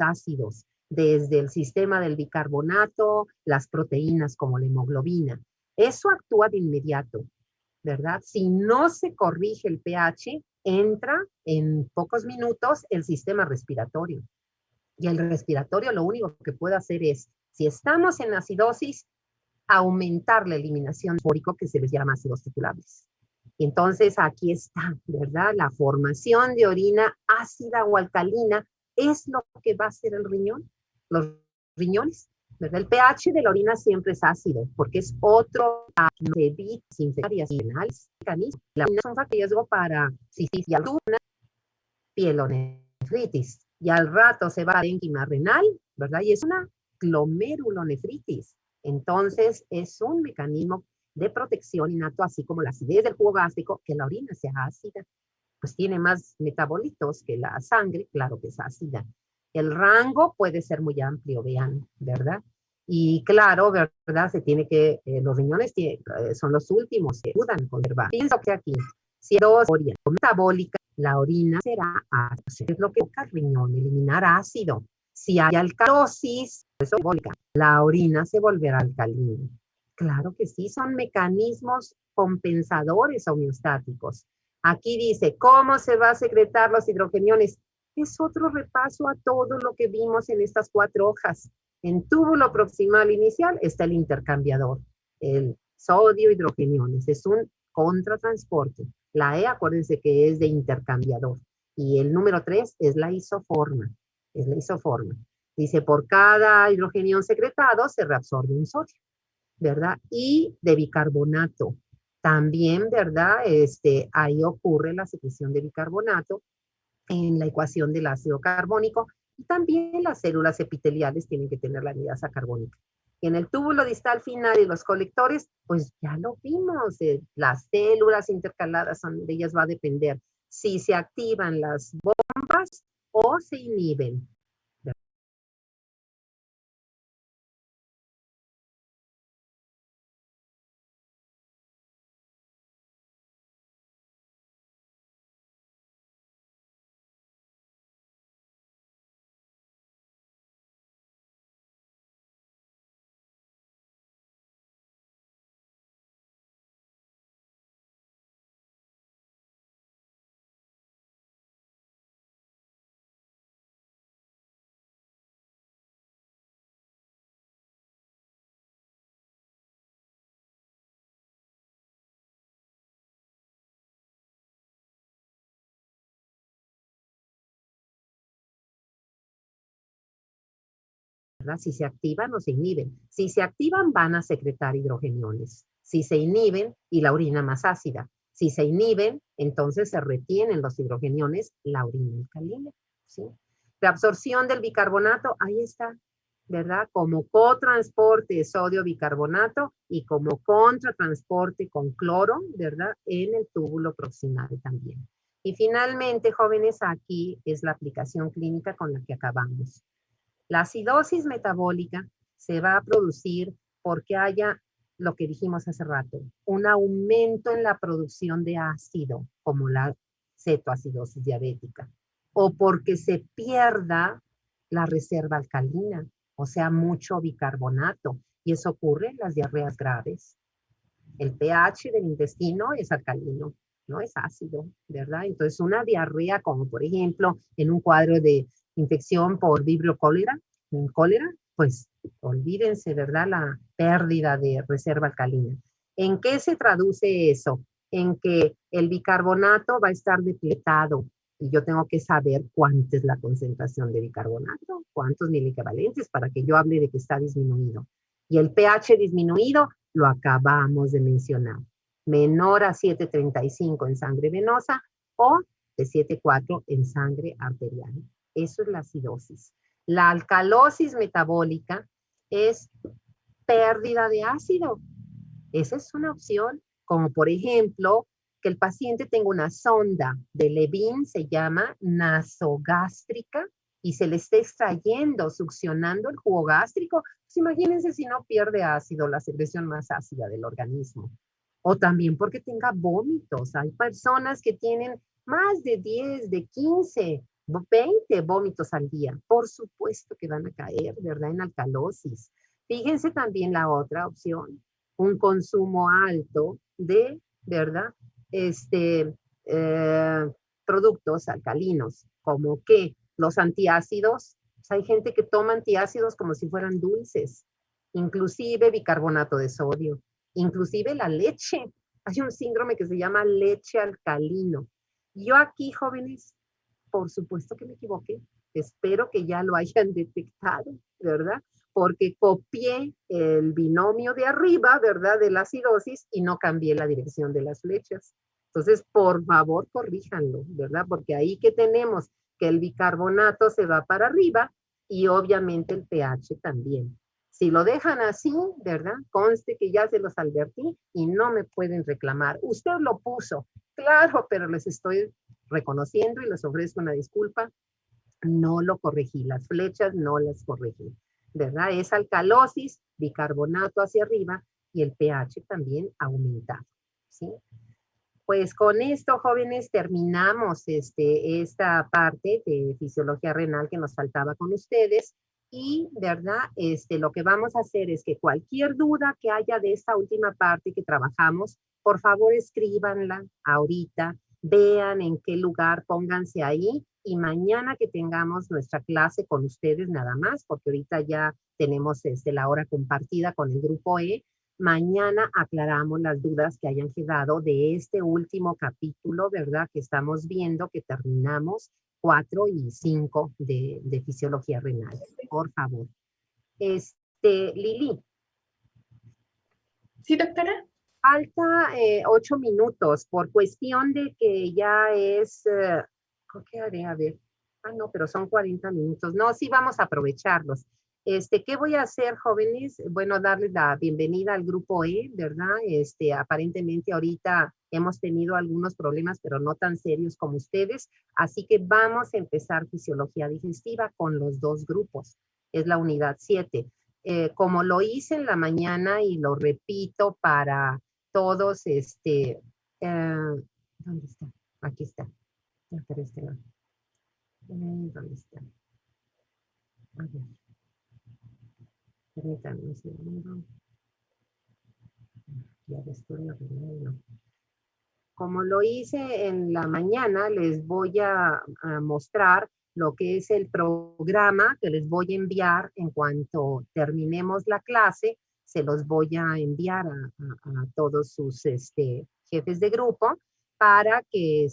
ácidos, desde el sistema del bicarbonato, las proteínas como la hemoglobina. Eso actúa de inmediato, ¿verdad? Si no se corrige el pH, entra en pocos minutos el sistema respiratorio. Y el respiratorio lo único que puede hacer es, si estamos en acidosis, aumentar la eliminación de fórico, que se les llama ácidos triturables. Entonces aquí está, ¿verdad? La formación de orina ácida o alcalina es lo que va a hacer el riñón, los riñones, ¿verdad? El pH de la orina siempre es ácido, porque es otro de vitas infecciosas renales. La orina es un factor de riesgo para cistitis y altura, pielonefritis, y al rato se va a parénquima renal, ¿verdad? Y es una glomerulonefritis. Entonces, es un mecanismo de protección innato, así como la acidez del jugo gástrico, que la orina sea ácida, pues tiene más metabolitos que la sangre, claro que es ácida. El rango puede ser muy amplio, vean, ¿verdad? Y claro, ¿verdad? Se tiene que, los riñones son los últimos que ayudan a conservar. Pienso que aquí, si es metabólica, la orina será ácida. Es lo que busca el riñón, eliminar ácido. Si hay alcalosis, la orina se volverá alcalina. Claro que sí, son mecanismos compensadores homeostáticos. Aquí dice, ¿cómo se va a secretar los hidrogeniones? Es otro repaso a todo lo que vimos en estas 4 hojas. En túbulo proximal inicial está el intercambiador, el sodio hidrogeniones, es un contratransporte. La E, acuérdense que es de intercambiador. Y el número 3 es la isoforma. Es la isoforma. Dice, por cada hidrogenión secretado se reabsorbe un sodio, ¿verdad? Y de bicarbonato. También, ¿verdad? Ahí ocurre la secreción de bicarbonato en la ecuación del ácido carbónico. Y también las células epiteliales tienen que tener la anidasa carbónica. Y en el túbulo distal final y los colectores, pues ya lo vimos. Las células intercaladas, de ellas va a depender si se activan las bombas o se inhiben. ¿Verdad? Si se activan o se inhiben. Si se activan, van a secretar hidrogeniones. Si se inhiben, y la orina más ácida. Si se inhiben, entonces se retienen los hidrogeniones, la orina alcalina. ¿Sí? La absorción del bicarbonato, ahí está, ¿verdad? Como cotransporte sodio-bicarbonato y como contratransporte con cloro, ¿verdad? En el túbulo proximal también. Y finalmente, jóvenes, aquí es la aplicación clínica con la que acabamos. La acidosis metabólica se va a producir porque haya, lo que dijimos hace rato, un aumento en la producción de ácido, como la cetoacidosis diabética, o porque se pierda la reserva alcalina, o sea, mucho bicarbonato, y eso ocurre en las diarreas graves. El pH del intestino es alcalino, no es ácido, ¿verdad? Entonces, una diarrea, como por ejemplo en un cuadro de infección por vibrio cólera, pues olvídense, ¿verdad? La pérdida de reserva alcalina. ¿En qué se traduce eso? En que el bicarbonato va a estar depletado y yo tengo que saber cuánta es la concentración de bicarbonato, cuántos miliequivalentes para que yo hable de que está disminuido. Y el pH disminuido lo acabamos de mencionar. Menor a 7.35 en sangre venosa o de 7.4 en sangre arterial. Eso es la acidosis. La alcalosis metabólica es pérdida de ácido. Esa es una opción, como por ejemplo, que el paciente tenga una sonda de Levin, se llama nasogástrica, y se le esté extrayendo, succionando el jugo gástrico. Pues imagínense si no pierde ácido, la secreción más ácida del organismo. O también porque tenga vómitos. Hay personas que tienen más de 10, de 15 20 vómitos al día, por supuesto que van a caer, ¿verdad? En alcalosis. Fíjense también la otra opción, un consumo alto de, ¿verdad? Este, productos alcalinos, como que los antiácidos, pues hay gente que toma antiácidos como si fueran dulces, inclusive bicarbonato de sodio, inclusive la leche. Hay un síndrome que se llama leche alcalino. Yo aquí, jóvenes, por supuesto que me equivoqué. Espero que ya lo hayan detectado, ¿verdad? Porque copié el binomio de arriba, ¿verdad? De la acidosis y no cambié la dirección de las flechas. Entonces, por favor, corríjanlo, ¿verdad? Porque ahí que tenemos que el bicarbonato se va para arriba y obviamente el pH también. Si lo dejan así, ¿verdad? Conste que ya se los advertí y no me pueden reclamar. Usted lo puso, claro, pero les estoy reconociendo y les ofrezco una disculpa. No lo corregí, las flechas no las corregí, ¿verdad? Es alcalosis, bicarbonato hacia arriba y el pH también aumentado, ¿sí? Pues con esto, jóvenes, terminamos esta parte de fisiología renal que nos faltaba con ustedes. Y, ¿verdad? Lo que vamos a hacer es que cualquier duda que haya de esta última parte que trabajamos, por favor escríbanla ahorita, vean en qué lugar, pónganse ahí. Y mañana que tengamos nuestra clase con ustedes nada más, porque ahorita ya tenemos la hora compartida con el grupo E, mañana aclaramos las dudas que hayan quedado de este último capítulo, ¿verdad? Que estamos viendo, que terminamos 4 y 5 de fisiología renal. Por favor. Lili, Sí, doctora. falta 8 minutos por cuestión de que ya es, ¿qué haré? A ver. Ah, no, pero son 40 minutos. No, sí vamos a aprovecharlos. ¿Qué voy a hacer, jóvenes? Bueno, darles la bienvenida al grupo E, ¿verdad? Aparentemente ahorita hemos tenido algunos problemas, pero no tan serios como ustedes. Así que vamos a empezar fisiología digestiva con los dos grupos. Es la unidad 7. Como lo hice en la mañana y lo repito para todos, ¿dónde está? Aquí está. Ya, pero no. ¿Dónde está? A ver. Permítanme un segundo. Ya después lo arreglo. Como lo hice en la mañana, les voy a mostrar lo que es el programa que les voy a enviar en cuanto terminemos la clase. Se los voy a enviar a todos sus jefes de grupo para que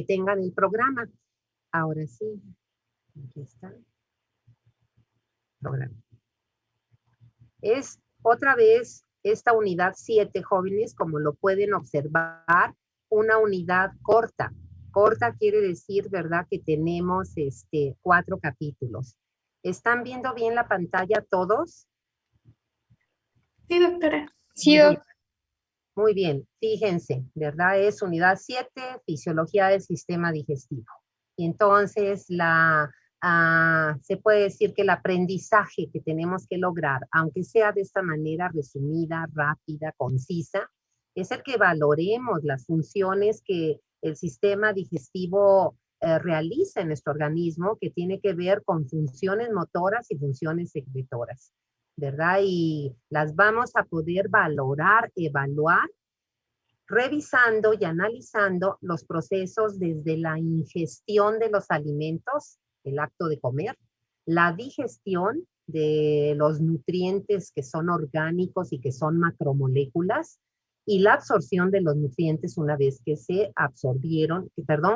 tengan el programa. Ahora sí, aquí está. Programa. Es otra vez esta unidad 7, jóvenes, como lo pueden observar, una unidad corta. Corta quiere decir, ¿verdad?, que tenemos 4 capítulos. ¿Están viendo bien la pantalla todos? Sí, doctora. Sí, Muy bien. doc. Muy bien, fíjense, ¿verdad? Es unidad 7, fisiología del sistema digestivo. Y entonces se puede decir que el aprendizaje que tenemos que lograr, aunque sea de esta manera resumida, rápida, concisa, es el que valoremos las funciones que el sistema digestivo realiza en nuestro organismo, que tiene que ver con funciones motoras y funciones secretoras, ¿verdad? Y las vamos a poder valorar, evaluar, revisando y analizando los procesos desde la ingestión de los alimentos, el acto de comer, la digestión de los nutrientes que son orgánicos y que son macromoléculas, y la absorción de los nutrientes una vez que se absorbieron,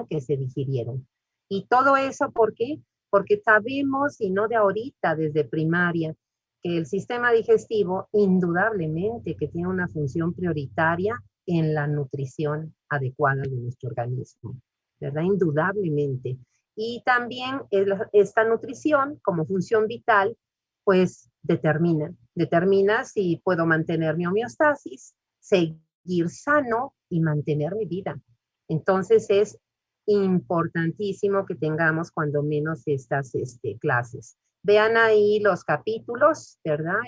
que se digirieron. Y todo eso, ¿por qué? Porque sabemos, y no de ahorita, desde primaria, que el sistema digestivo indudablemente que tiene una función prioritaria en la nutrición adecuada de nuestro organismo, ¿verdad? Indudablemente. Y también esta nutrición como función vital, pues determina si puedo mantener mi homeostasis, seguir sano y mantener mi vida. Entonces es importantísimo que tengamos cuando menos estas clases. Vean ahí los capítulos, ¿verdad?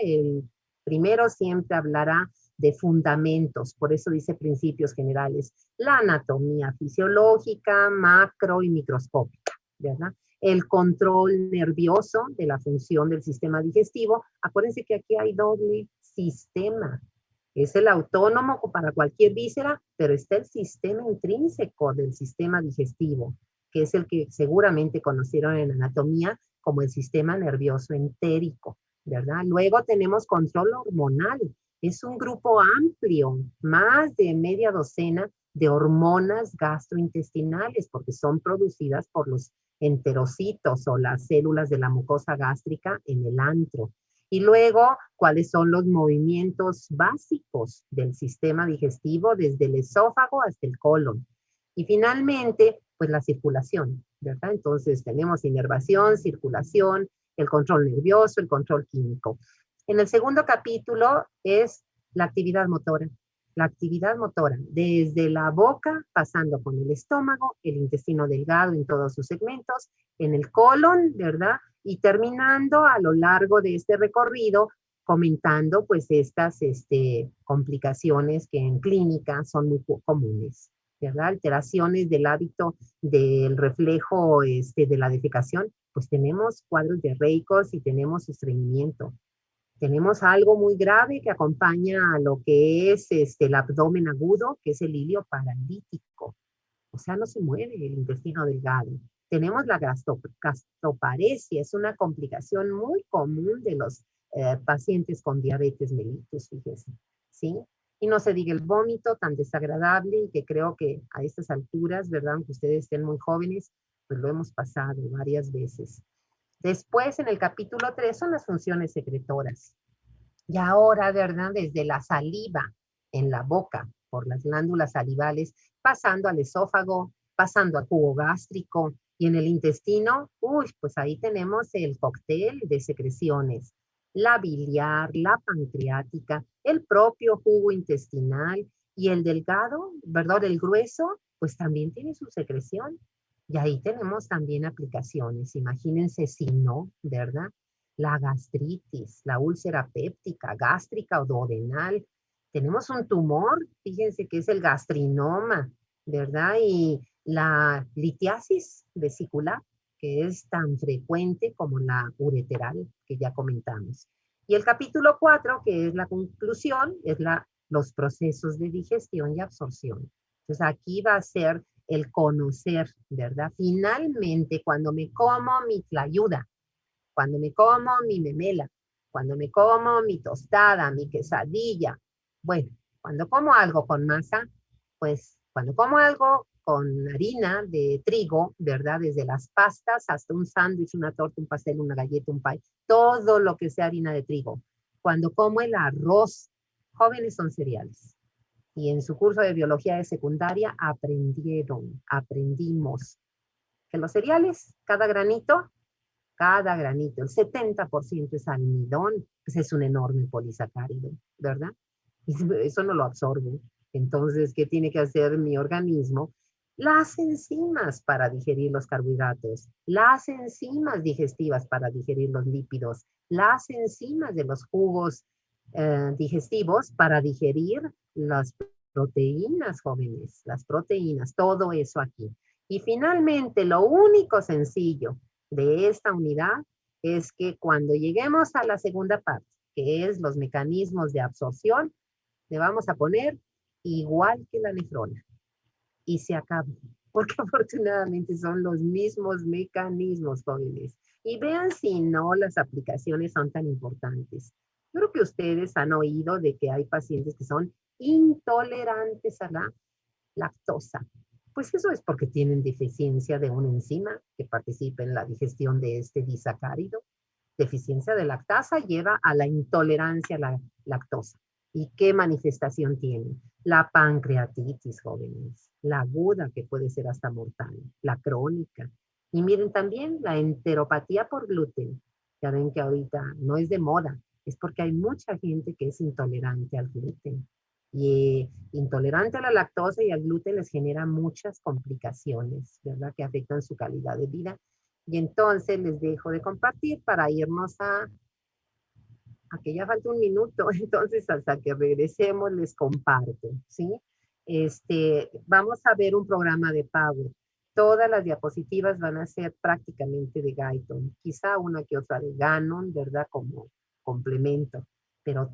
Primero siempre hablará de fundamentos, por eso dice principios generales, la anatomía fisiológica, macro y microscópica, ¿verdad? El control nervioso de la función del sistema digestivo. Acuérdense que aquí hay doble sistema. Es el autónomo para cualquier víscera, pero está el sistema intrínseco del sistema digestivo, que es el que seguramente conocieron en anatomía como el sistema nervioso entérico, ¿verdad? Luego tenemos control hormonal. Es un grupo amplio, más de media docena de hormonas gastrointestinales, porque son producidas por los enterocitos o las células de la mucosa gástrica en el antro. Y luego, ¿cuáles son los movimientos básicos del sistema digestivo desde el esófago hasta el colon? Y finalmente, pues la circulación, ¿verdad? Entonces tenemos inervación, circulación, el control nervioso, el control químico. En el segundo capítulo es la actividad motora. La actividad motora, desde la boca, pasando por el estómago, el intestino delgado en todos sus segmentos, en el colon, ¿verdad? Y terminando a lo largo de este recorrido, comentando pues estas complicaciones que en clínica son muy comunes, ¿verdad? Alteraciones del hábito del reflejo de la defecación, pues tenemos cuadros diarreicos y tenemos estreñimiento. Tenemos algo muy grave que acompaña a lo que es el abdomen agudo, que es el ilio paralítico. O sea, no se mueve el intestino delgado. Tenemos la gastroparesia, es una complicación muy común de los pacientes con diabetes mellitus, fíjese, ¿sí? Y no se diga el vómito tan desagradable y que creo que a estas alturas, ¿verdad? Aunque ustedes estén muy jóvenes, pues lo hemos pasado varias veces. Después, en el capítulo 3, son las funciones secretoras. Y ahora, ¿verdad? Desde la saliva en la boca, por las glándulas salivales, pasando al esófago, pasando al jugo gástrico y en el intestino, uy, pues ahí tenemos el cóctel de secreciones, la biliar, la pancreática, el propio jugo intestinal y el delgado, ¿verdad? El grueso, pues también tiene su secreción. Y ahí tenemos también aplicaciones. Imagínense si no, ¿verdad? La gastritis, la úlcera péptica, gástrica o duodenal. Tenemos un tumor, fíjense que es el gastrinoma, ¿verdad? Y la litiasis vesicular, que es tan frecuente como la ureteral, que ya comentamos. Y el capítulo 4, que es la conclusión, es los procesos de digestión y absorción. Entonces aquí va a ser el conocer, ¿verdad? Finalmente, cuando me como mi tlayuda, cuando me como mi memela, cuando me como mi tostada, mi quesadilla, bueno, cuando como algo con masa, pues cuando como algo con harina de trigo, ¿verdad? Desde las pastas hasta un sándwich, una torta, un pastel, una galleta, un pie, todo lo que sea harina de trigo. Cuando como el arroz, jóvenes son cereales. Y en su curso de biología de secundaria aprendimos que los cereales, cada granito, el 70% es almidón, pues es un enorme polisacárido, ¿verdad? Y eso no lo absorbo. Entonces, ¿qué tiene que hacer mi organismo? Las enzimas para digerir los carbohidratos, las enzimas digestivas para digerir los lípidos, las enzimas de los jugos digestivos para digerir las proteínas, jóvenes, las proteínas, todo eso aquí. Y finalmente, lo único sencillo de esta unidad es que cuando lleguemos a la segunda parte, que es los mecanismos de absorción, le vamos a poner igual que la nefrona y se acaba, porque afortunadamente son los mismos mecanismos, jóvenes. Y vean si no las aplicaciones son tan importantes. Yo creo que ustedes han oído de que hay pacientes que son intolerantes a la lactosa. Pues eso es porque tienen deficiencia de una enzima que participa en la digestión de este disacárido. Deficiencia de lactasa lleva a la intolerancia a la lactosa. ¿Y qué manifestación tiene? La pancreatitis, jóvenes, la aguda que puede ser hasta mortal, la crónica. Y miren también la enteropatía por gluten. Ya ven que ahorita no es de moda, es porque hay mucha gente que es intolerante al gluten. Y intolerante a la lactosa y al gluten les genera muchas complicaciones, ¿verdad? Que afectan su calidad de vida. Y entonces les dejo de compartir para irnos Aquí ya falta un minuto, entonces hasta que regresemos les comparto, ¿sí? Vamos a ver un programa de Power. Todas las diapositivas van a ser prácticamente de Guyton, quizá una que otra de Gannon, ¿verdad? Como complemento, pero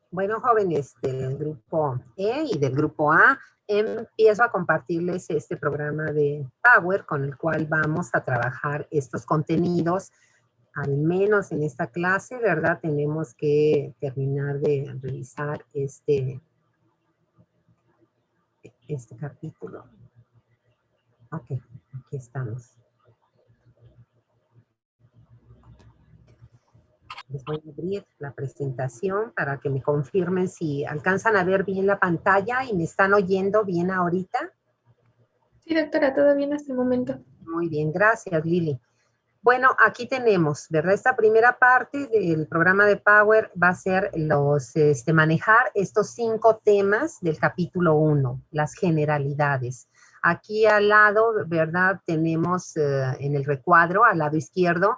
bueno, jóvenes del grupo E y del grupo A, empiezo a compartirles este programa de Power con el cual vamos a trabajar estos contenidos. Al menos en esta clase, ¿verdad? Tenemos que terminar de revisar este capítulo. Ok, aquí estamos. Les voy a abrir la presentación para que me confirmen si alcanzan a ver bien la pantalla y me están oyendo bien ahorita. Sí, doctora, todo bien hasta el momento. Muy bien, gracias, Lili. Bueno, aquí tenemos, ¿verdad? Esta primera parte del programa de Power va a ser manejar estos 5 temas del capítulo 1, las generalidades. Aquí al lado, ¿verdad? Tenemos en el recuadro, al lado izquierdo,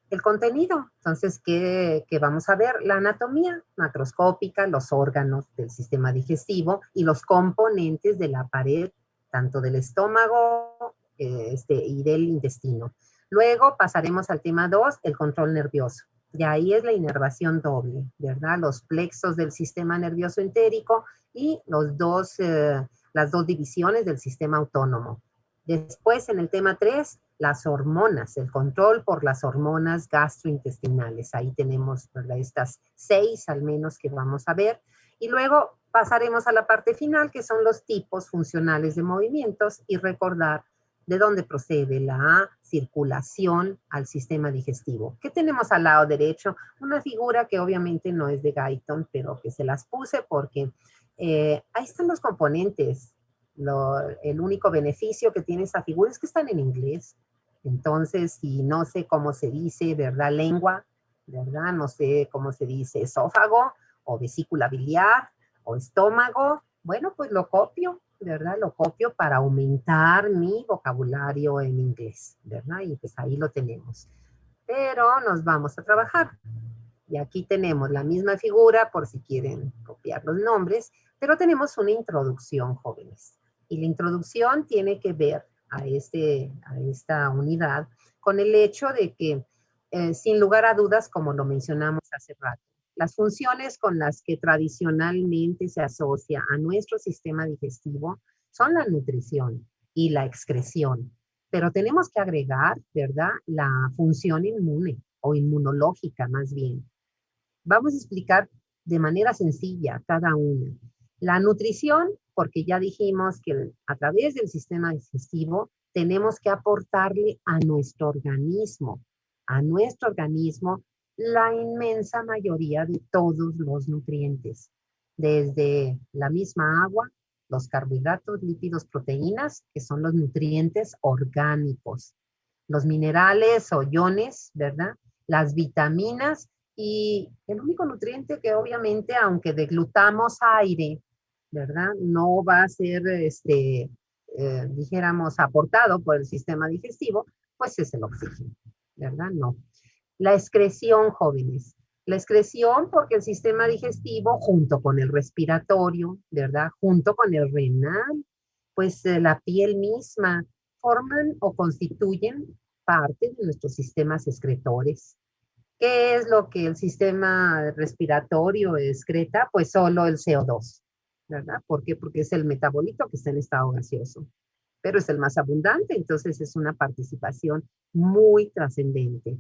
el contenido. Entonces, ¿qué vamos a ver? La anatomía macroscópica, los órganos del sistema digestivo y los componentes de la pared, tanto del estómago y del intestino. Luego pasaremos al tema 2, el control nervioso. Y ahí es la inervación doble, ¿verdad? Los plexos del sistema nervioso entérico y las dos divisiones del sistema autónomo. Después, en el tema 3, las hormonas, el control por las hormonas gastrointestinales. Ahí tenemos, ¿verdad?, estas 6 al menos que vamos a ver. Y luego pasaremos a la parte final, que son los tipos funcionales de movimientos, y recordar de dónde procede la circulación al sistema digestivo. ¿Qué tenemos al lado derecho? Una figura que obviamente no es de Guyton, pero que se las puse porque ahí están los componentes. El único beneficio que tiene esa figura es que están en inglés. Entonces, si no sé cómo se dice, ¿verdad? Lengua, ¿verdad? No sé cómo se dice esófago o vesícula biliar o estómago. Bueno, pues lo copio, ¿verdad? Lo copio para aumentar mi vocabulario en inglés, ¿verdad? Y pues ahí lo tenemos. Pero nos vamos a trabajar. Y aquí tenemos la misma figura por si quieren copiar los nombres, pero tenemos una introducción, jóvenes. Y la introducción tiene que ver a esta unidad con el hecho de que, sin lugar a dudas, como lo mencionamos hace rato, las funciones con las que tradicionalmente se asocia a nuestro sistema digestivo son la nutrición y la excreción. Pero tenemos que agregar, ¿verdad?, la función inmune o inmunológica más bien. Vamos a explicar de manera sencilla cada una. La nutrición, porque ya dijimos que a través del sistema digestivo tenemos que aportarle a nuestro organismo la inmensa mayoría de todos los nutrientes, desde la misma agua, los carbohidratos, lípidos, proteínas, que son los nutrientes orgánicos, los minerales o iones, ¿verdad? Las vitaminas y el único nutriente que obviamente, aunque deglutamos aire, ¿verdad? No va a ser, dijéramos, aportado por el sistema digestivo, pues es el oxígeno, ¿verdad? No. La excreción, jóvenes. La excreción porque el sistema digestivo, junto con el respiratorio, ¿verdad? Junto con el renal, pues la piel misma, forman o constituyen parte de nuestros sistemas excretores. ¿Qué es lo que el sistema respiratorio excreta? Pues solo el CO2, ¿verdad? ¿Por qué? Porque es el metabolito que está en estado gaseoso, pero es el más abundante, entonces es una participación muy trascendente.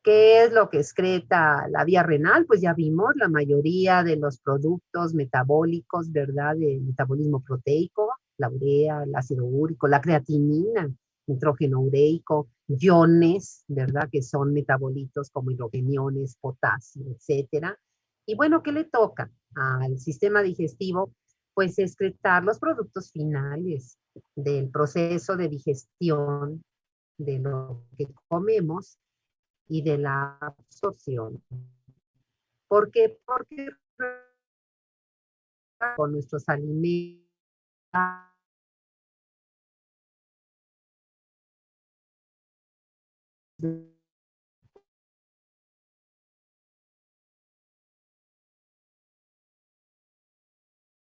¿Qué es lo que excreta la vía renal? Pues ya vimos la mayoría de los productos metabólicos, ¿verdad? De metabolismo proteico, la urea, el ácido úrico, la creatinina, nitrógeno ureico, iones, ¿verdad? Que son metabolitos como hidrogeniones, potasio, etcétera. Y bueno, ¿qué le toca al sistema digestivo? Pues excretar los productos finales del proceso de digestión de lo que comemos y de la absorción. ¿Por qué? Porque con nuestros alimentos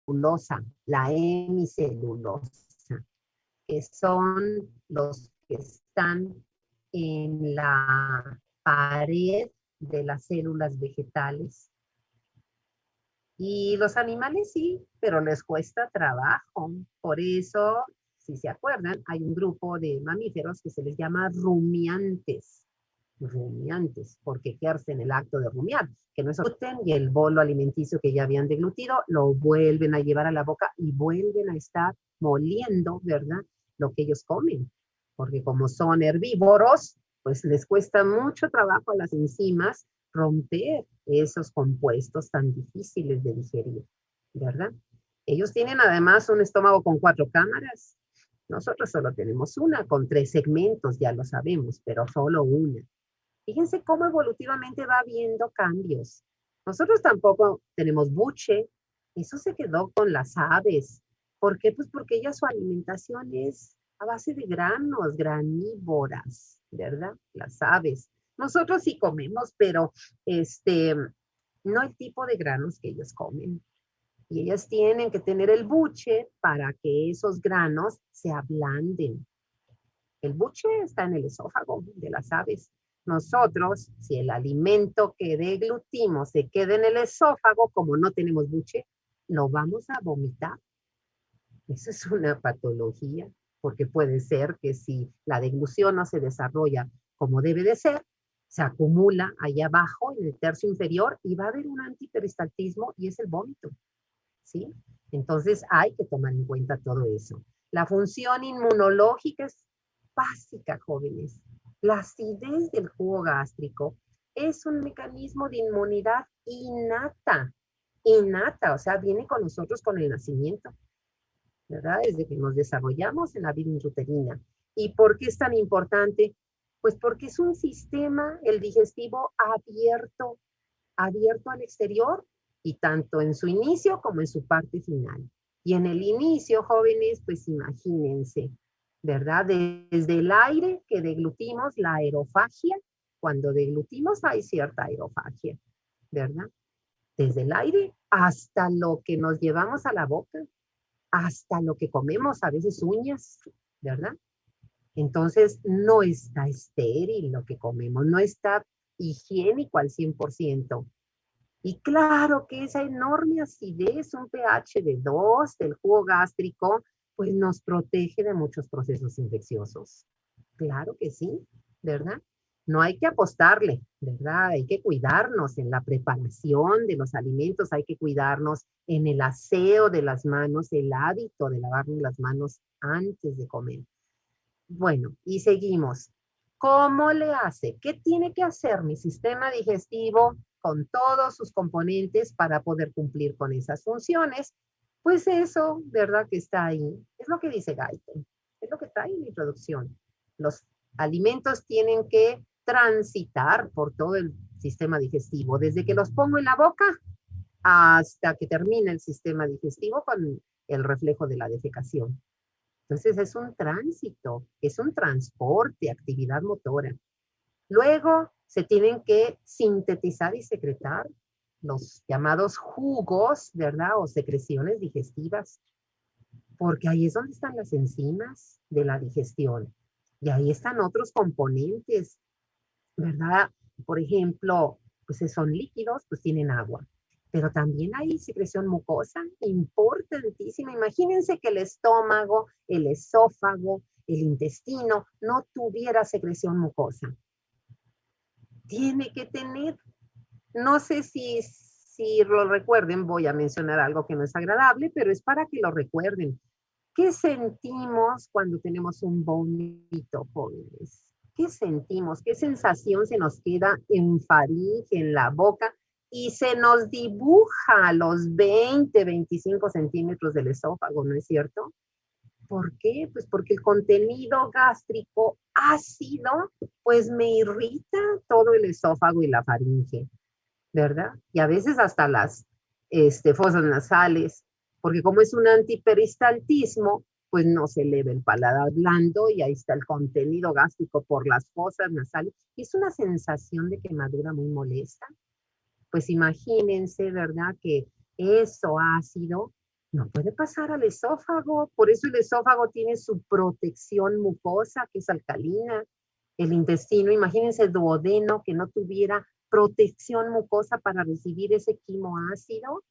celulosa, la hemicelulosa, que son los que están en la pared de las células vegetales. Y los animales sí, pero les cuesta trabajo. Por eso, si se acuerdan, hay un grupo de mamíferos que se les llama rumiantes. Rumiantes, porque ejercen el acto de rumiar, que no es gluten y el bolo alimenticio que ya habían deglutido, lo vuelven a llevar a la boca y vuelven a estar moliendo, ¿verdad? Lo que ellos comen. Porque como son herbívoros, pues les cuesta mucho trabajo a las enzimas romper esos compuestos tan difíciles de digerir, ¿verdad? Ellos tienen además un estómago con 4 cámaras. Nosotros solo tenemos una, con 3 segmentos, ya lo sabemos, pero solo una. Fíjense cómo evolutivamente va habiendo cambios. Nosotros tampoco tenemos buche. Eso se quedó con las aves. ¿Por qué? Pues porque ya su alimentación es a base de granos, granívoras, ¿verdad? Las aves. Nosotros sí comemos, pero no el tipo de granos que ellos comen. Y ellas tienen que tener el buche para que esos granos se ablanden. El buche está en el esófago de las aves. Nosotros, si el alimento que deglutimos se queda en el esófago, como no tenemos buche, lo vamos a vomitar. Eso es una patología, porque puede ser que si la deglución no se desarrolla como debe de ser, se acumula allá abajo en el tercio inferior y va a haber un antiperistaltismo y es el vómito, ¿sí? Entonces hay que tomar en cuenta todo eso. La función inmunológica es básica, jóvenes. La acidez del jugo gástrico es un mecanismo de inmunidad innata, o sea, viene con nosotros con el nacimiento, ¿verdad? Desde que nos desarrollamos en la vida intrauterina. ¿Y por qué es tan importante? Pues porque es un sistema, el digestivo, abierto al exterior y tanto en su inicio como en su parte final. Y en el inicio, jóvenes, pues imagínense, ¿verdad? Desde el aire que deglutimos, la aerofagia, cuando deglutimos hay cierta aerofagia, ¿verdad? Desde el aire hasta lo que nos llevamos a la boca, hasta lo que comemos, a veces uñas, ¿verdad? Entonces, no está estéril lo que comemos, no está higiénico al 100%. Y claro que esa enorme acidez, un pH de 2 del jugo gástrico, pues nos protege de muchos procesos infecciosos. Claro que sí, ¿verdad? No hay que apostarle, ¿verdad? Hay que cuidarnos en la preparación de los alimentos, hay que cuidarnos en el aseo de las manos, el hábito de lavarnos las manos antes de comer. Bueno, y seguimos. ¿Cómo le hace? ¿Qué tiene que hacer mi sistema digestivo con todos sus componentes para poder cumplir con esas funciones? Pues eso, ¿verdad? Que está ahí. Es lo que dice Guyton. Es lo que está ahí en la introducción. Los alimentos tienen que transitar por todo el sistema digestivo, desde que los pongo en la boca hasta que termina el sistema digestivo con el reflejo de la defecación. Entonces es un tránsito, es un transporte, actividad motora. Luego se tienen que sintetizar y secretar los llamados jugos, ¿verdad? O secreciones digestivas, porque ahí es donde están las enzimas de la digestión. Y ahí están otros componentes, ¿verdad? Por ejemplo, pues si son líquidos, pues tienen agua. Pero también hay secreción mucosa, importantísima. Imagínense que el estómago, el esófago, el intestino no tuviera secreción mucosa. Tiene que tener, no sé si lo recuerden, voy a mencionar algo que no es agradable, pero es para que lo recuerden. ¿Qué sentimos cuando tenemos un vómito, jóvenes? ¿Qué sentimos? ¿Qué sensación se nos queda en faringe, en la boca? Y se nos dibuja a los 20, 25 centímetros del esófago, ¿no es cierto? ¿Por qué? Pues porque el contenido gástrico ácido, pues me irrita todo el esófago y la faringe, ¿verdad? Y a veces hasta las fosas nasales, porque como es un antiperistaltismo, pues no se eleva el paladar blando y ahí está el contenido gástrico por las fosas nasales. Y es una sensación de quemadura muy molesta. Pues imagínense, ¿verdad? Que eso ácido no puede pasar al esófago. Por eso el esófago tiene su protección mucosa, que es alcalina. El intestino, imagínense el duodeno que no tuviera protección mucosa para recibir ese quimoácido.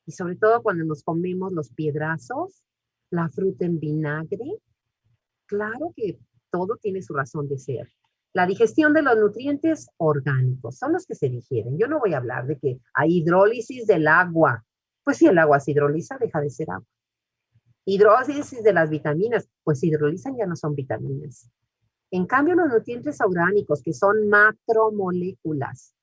Y sobre todo cuando nos comemos los piedrazos, la fruta en vinagre. Claro que todo tiene su razón de ser. La digestión de los nutrientes orgánicos son los que se digieren. Yo no voy a hablar de que hay hidrólisis del agua. Pues si el agua se hidroliza, deja de ser agua. Hidrólisis de las vitaminas, pues si hidrolizan ya no son vitaminas. En cambio, los nutrientes orgánicos, que son macromoléculas,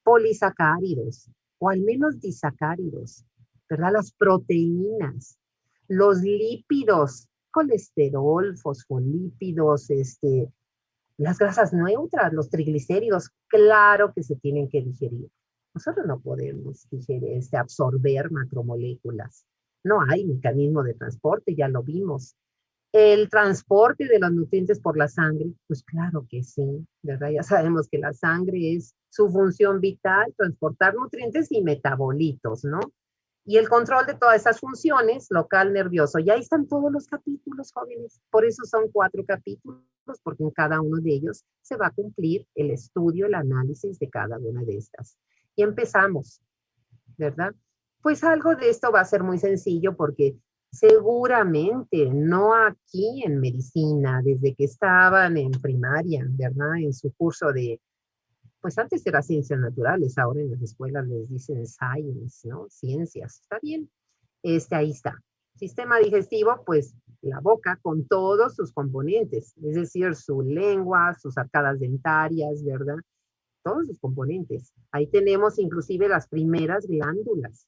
polisacáridos, o al menos disacáridos, ¿verdad? Las proteínas, los lípidos, colesterol, fosfolípidos, las grasas neutras, los triglicéridos, claro que se tienen que digerir. Nosotros no podemos digerir, absorber macromoléculas. No hay mecanismo de transporte, ya lo vimos. El transporte de los nutrientes por la sangre, pues claro que sí, ¿verdad? Ya sabemos que la sangre es su función vital, transportar nutrientes y metabolitos, ¿no? Y el control de todas esas funciones, local, nervioso. Y ahí están todos los capítulos, jóvenes. Por eso son 4 capítulos, porque en cada uno de ellos se va a cumplir el estudio, el análisis de cada una de estas. Y empezamos, ¿verdad? Pues algo de esto va a ser muy sencillo porque seguramente no aquí en medicina, desde que estaban en primaria, ¿verdad? En su curso de, pues antes era ciencias naturales, ahora en las escuelas les dicen science, ¿no? Ciencias, está bien. Ahí está. Sistema digestivo, pues la boca con todos sus componentes, es decir, su lengua, sus arcadas dentarias, ¿verdad? Todos sus componentes. Ahí tenemos inclusive las primeras glándulas,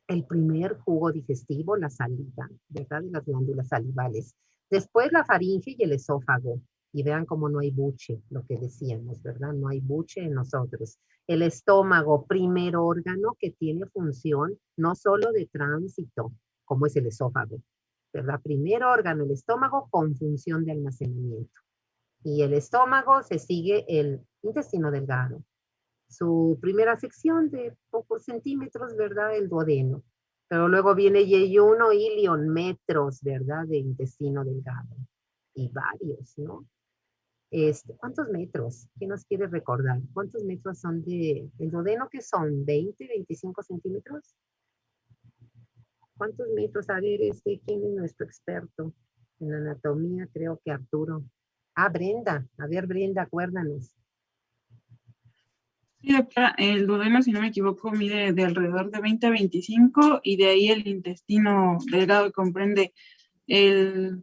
el primer jugo digestivo, la saliva, ¿verdad? De las glándulas salivales. Después la faringe y el esófago. Y vean cómo no hay buche, lo que decíamos, ¿verdad? No hay buche en nosotros. El estómago, primer órgano que tiene función no solo de tránsito, como es el esófago, ¿verdad? Primer órgano, el estómago con función de almacenamiento. Y el estómago se sigue el intestino delgado. Su primera sección de pocos centímetros, ¿verdad? El duodeno. Pero luego viene yeyuno, ilion, metros, ¿verdad? De intestino delgado. Y varios, ¿no? ¿Cuántos metros? ¿Quién nos quiere recordar? ¿Cuántos metros son de el duodeno? ¿Qué son? ¿20, 25 centímetros? ¿Cuántos metros? A ver, ¿quién es nuestro experto en anatomía? Creo que Arturo. Ah, Brenda. A ver, Brenda, acuérdanos. Sí, doctora, el duodeno, si no me equivoco, mide de alrededor de 20 a 25 y de ahí el intestino delgado que comprende el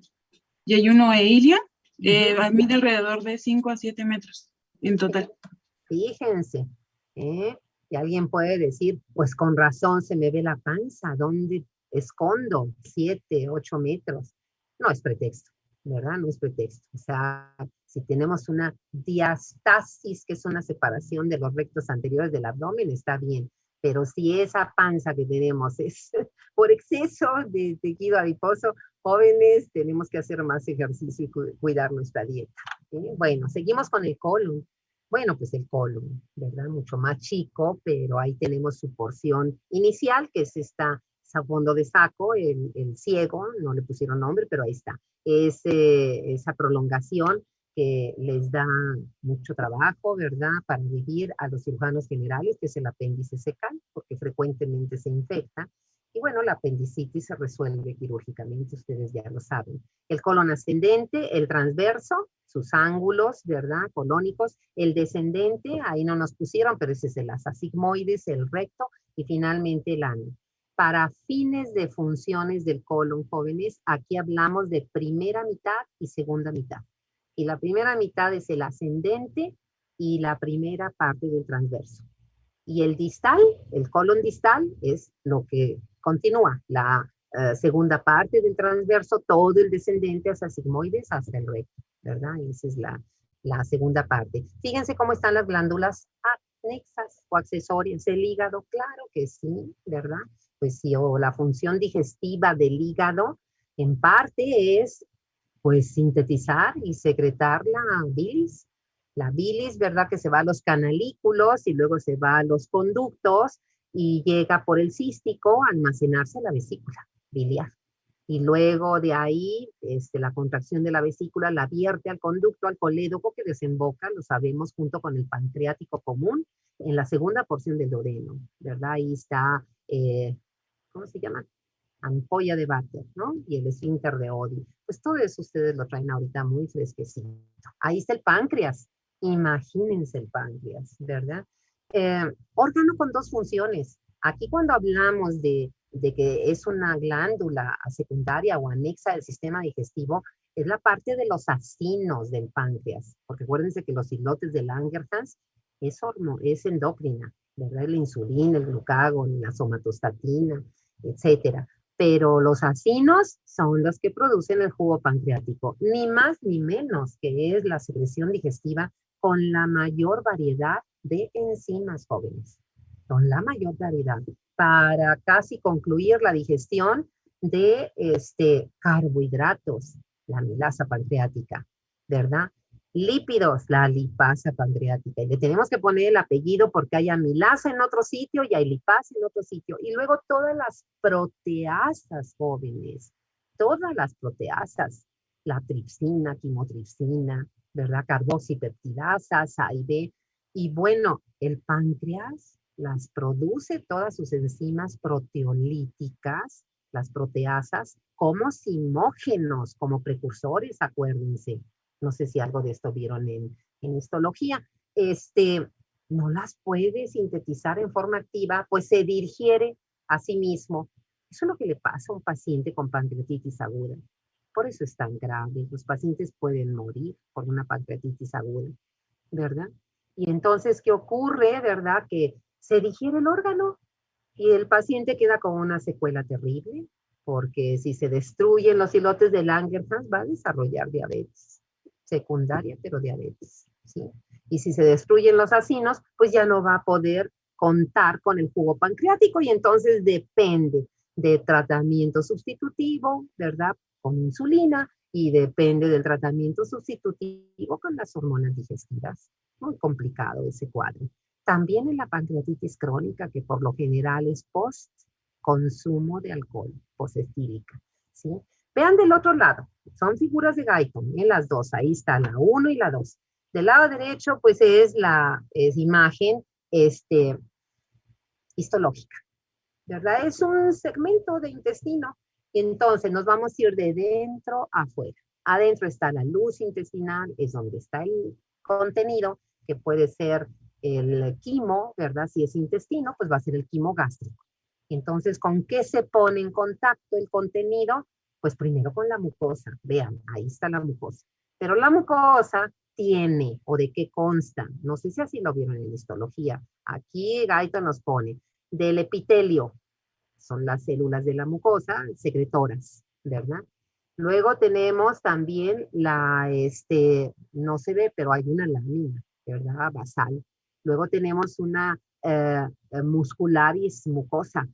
yeyuno e ilion, mide alrededor de 5 a 7 metros en total. Fíjense, y alguien puede decir, pues con razón se me ve la panza, ¿dónde escondo 7, 8 metros? No es pretexto, ¿verdad? No es pretexto. O sea, si tenemos una diastasis, que es una separación de los rectos anteriores del abdomen, está bien. Pero si esa panza que tenemos es por exceso de tejido adiposo, jóvenes, tenemos que hacer más ejercicio y cuidar nuestra dieta. ¿Sí? Bueno, seguimos con el colon. Bueno, pues el colon, ¿verdad? Mucho más chico, pero ahí tenemos su porción inicial, que es esta fondo de saco, el ciego, no le pusieron nombre, pero ahí está. Es esa prolongación que les da mucho trabajo, ¿verdad? Para vivir a los cirujanos generales, que es el apéndice secal, porque frecuentemente se infecta. Y bueno, la apendicitis se resuelve quirúrgicamente, ustedes ya lo saben. El colon ascendente, el transverso, sus ángulos, ¿verdad? Colónicos. El descendente, ahí no nos pusieron, pero ese es el asigmoides, el recto, y finalmente el ano. Para fines de funciones del colon, jóvenes, aquí hablamos de primera mitad y segunda mitad. Y la primera mitad es el ascendente y la primera parte del transverso. Y el distal, el colon distal, es lo que continúa, la segunda parte del transverso, todo el descendente hasta sigmoides, hasta el recto, ¿verdad? Esa es la segunda parte. Fíjense cómo están las glándulas anexas o accesorias. El hígado, claro que sí, ¿verdad? Pues sí, o la función digestiva del hígado, en parte es pues sintetizar y secretar la bilis. La bilis, ¿verdad? Que se va a los canalículos y luego se va a los conductos y llega por el cístico a almacenarse en la vesícula biliar. Y luego de ahí, la contracción de la vesícula la vierte al conducto, al colédoco que desemboca, lo sabemos, junto con el pancreático común, en la segunda porción del duodeno, ¿verdad? Ahí está, ¿cómo se llama? Ampolla de Vater, ¿no? Y el esfínter de Oddi. Pues todo eso ustedes lo traen ahorita muy fresquecito. Ahí está el páncreas. Imagínense el páncreas, ¿verdad? Órgano con dos funciones. Aquí cuando hablamos de que es una glándula secundaria o anexa del sistema digestivo, es la parte de los acinos del páncreas. Porque acuérdense que los islotes de Langerhans es endocrina, ¿verdad? La insulina, el glucagón, la somatostatina, etcétera. Pero los acinos son los que producen el jugo pancreático, ni más ni menos, que es la secreción digestiva con la mayor variedad de enzimas, jóvenes, con la mayor variedad, para casi concluir la digestión de carbohidratos, la amilasa pancreática, ¿verdad? Lípidos, la lipasa pancreática. Y le tenemos que poner el apellido porque hay amilasa en otro sitio y hay lipasa en otro sitio. Y luego todas las proteasas, jóvenes, todas las proteasas, la tripsina, quimotripsina, ¿verdad? Carboxipeptidasas, A y B. Y bueno, el páncreas las produce todas sus enzimas proteolíticas, las proteasas, como simógenos, como precursores, acuérdense. No sé si algo de esto vieron en histología. No las puede sintetizar en forma activa, pues se digiere a sí mismo. Eso es lo que le pasa a un paciente con pancreatitis aguda. Por eso es tan grave. Los pacientes pueden morir por una pancreatitis aguda, ¿verdad? Y entonces, ¿qué ocurre, verdad? Que se digiere el órgano y el paciente queda con una secuela terrible, porque si se destruyen los islotes de Langerhans, va a desarrollar diabetes secundaria, pero diabetes, ¿sí? Y si se destruyen los acinos, pues ya no va a poder contar con el jugo pancreático y entonces depende de tratamiento sustitutivo, ¿verdad? Con insulina y depende del tratamiento sustitutivo con las hormonas digestivas. Muy complicado ese cuadro. También en la pancreatitis crónica, que por lo general es post-consumo de alcohol, posestírica, ¿sí? Vean del otro lado, son figuras de Guyton, en las dos, ahí está la 1 y la 2. Del lado derecho, pues es la imagen histológica, ¿verdad? Es un segmento de intestino, y entonces nos vamos a ir de dentro a afuera. Adentro está la luz intestinal, es donde está el contenido, que puede ser el quimo, ¿verdad? Si es intestino, pues va a ser el quimo gástrico. Entonces, ¿con qué se pone en contacto el contenido? Pues primero con la mucosa. Vean, ahí está la mucosa. Pero la mucosa tiene, o de qué consta, no sé si así lo vieron en histología. Aquí Guyton nos pone del epitelio, son las células de la mucosa, secretoras, ¿verdad? Luego tenemos también no se ve, pero hay una lámina, ¿verdad? Basal. Luego tenemos una muscularis mucosa.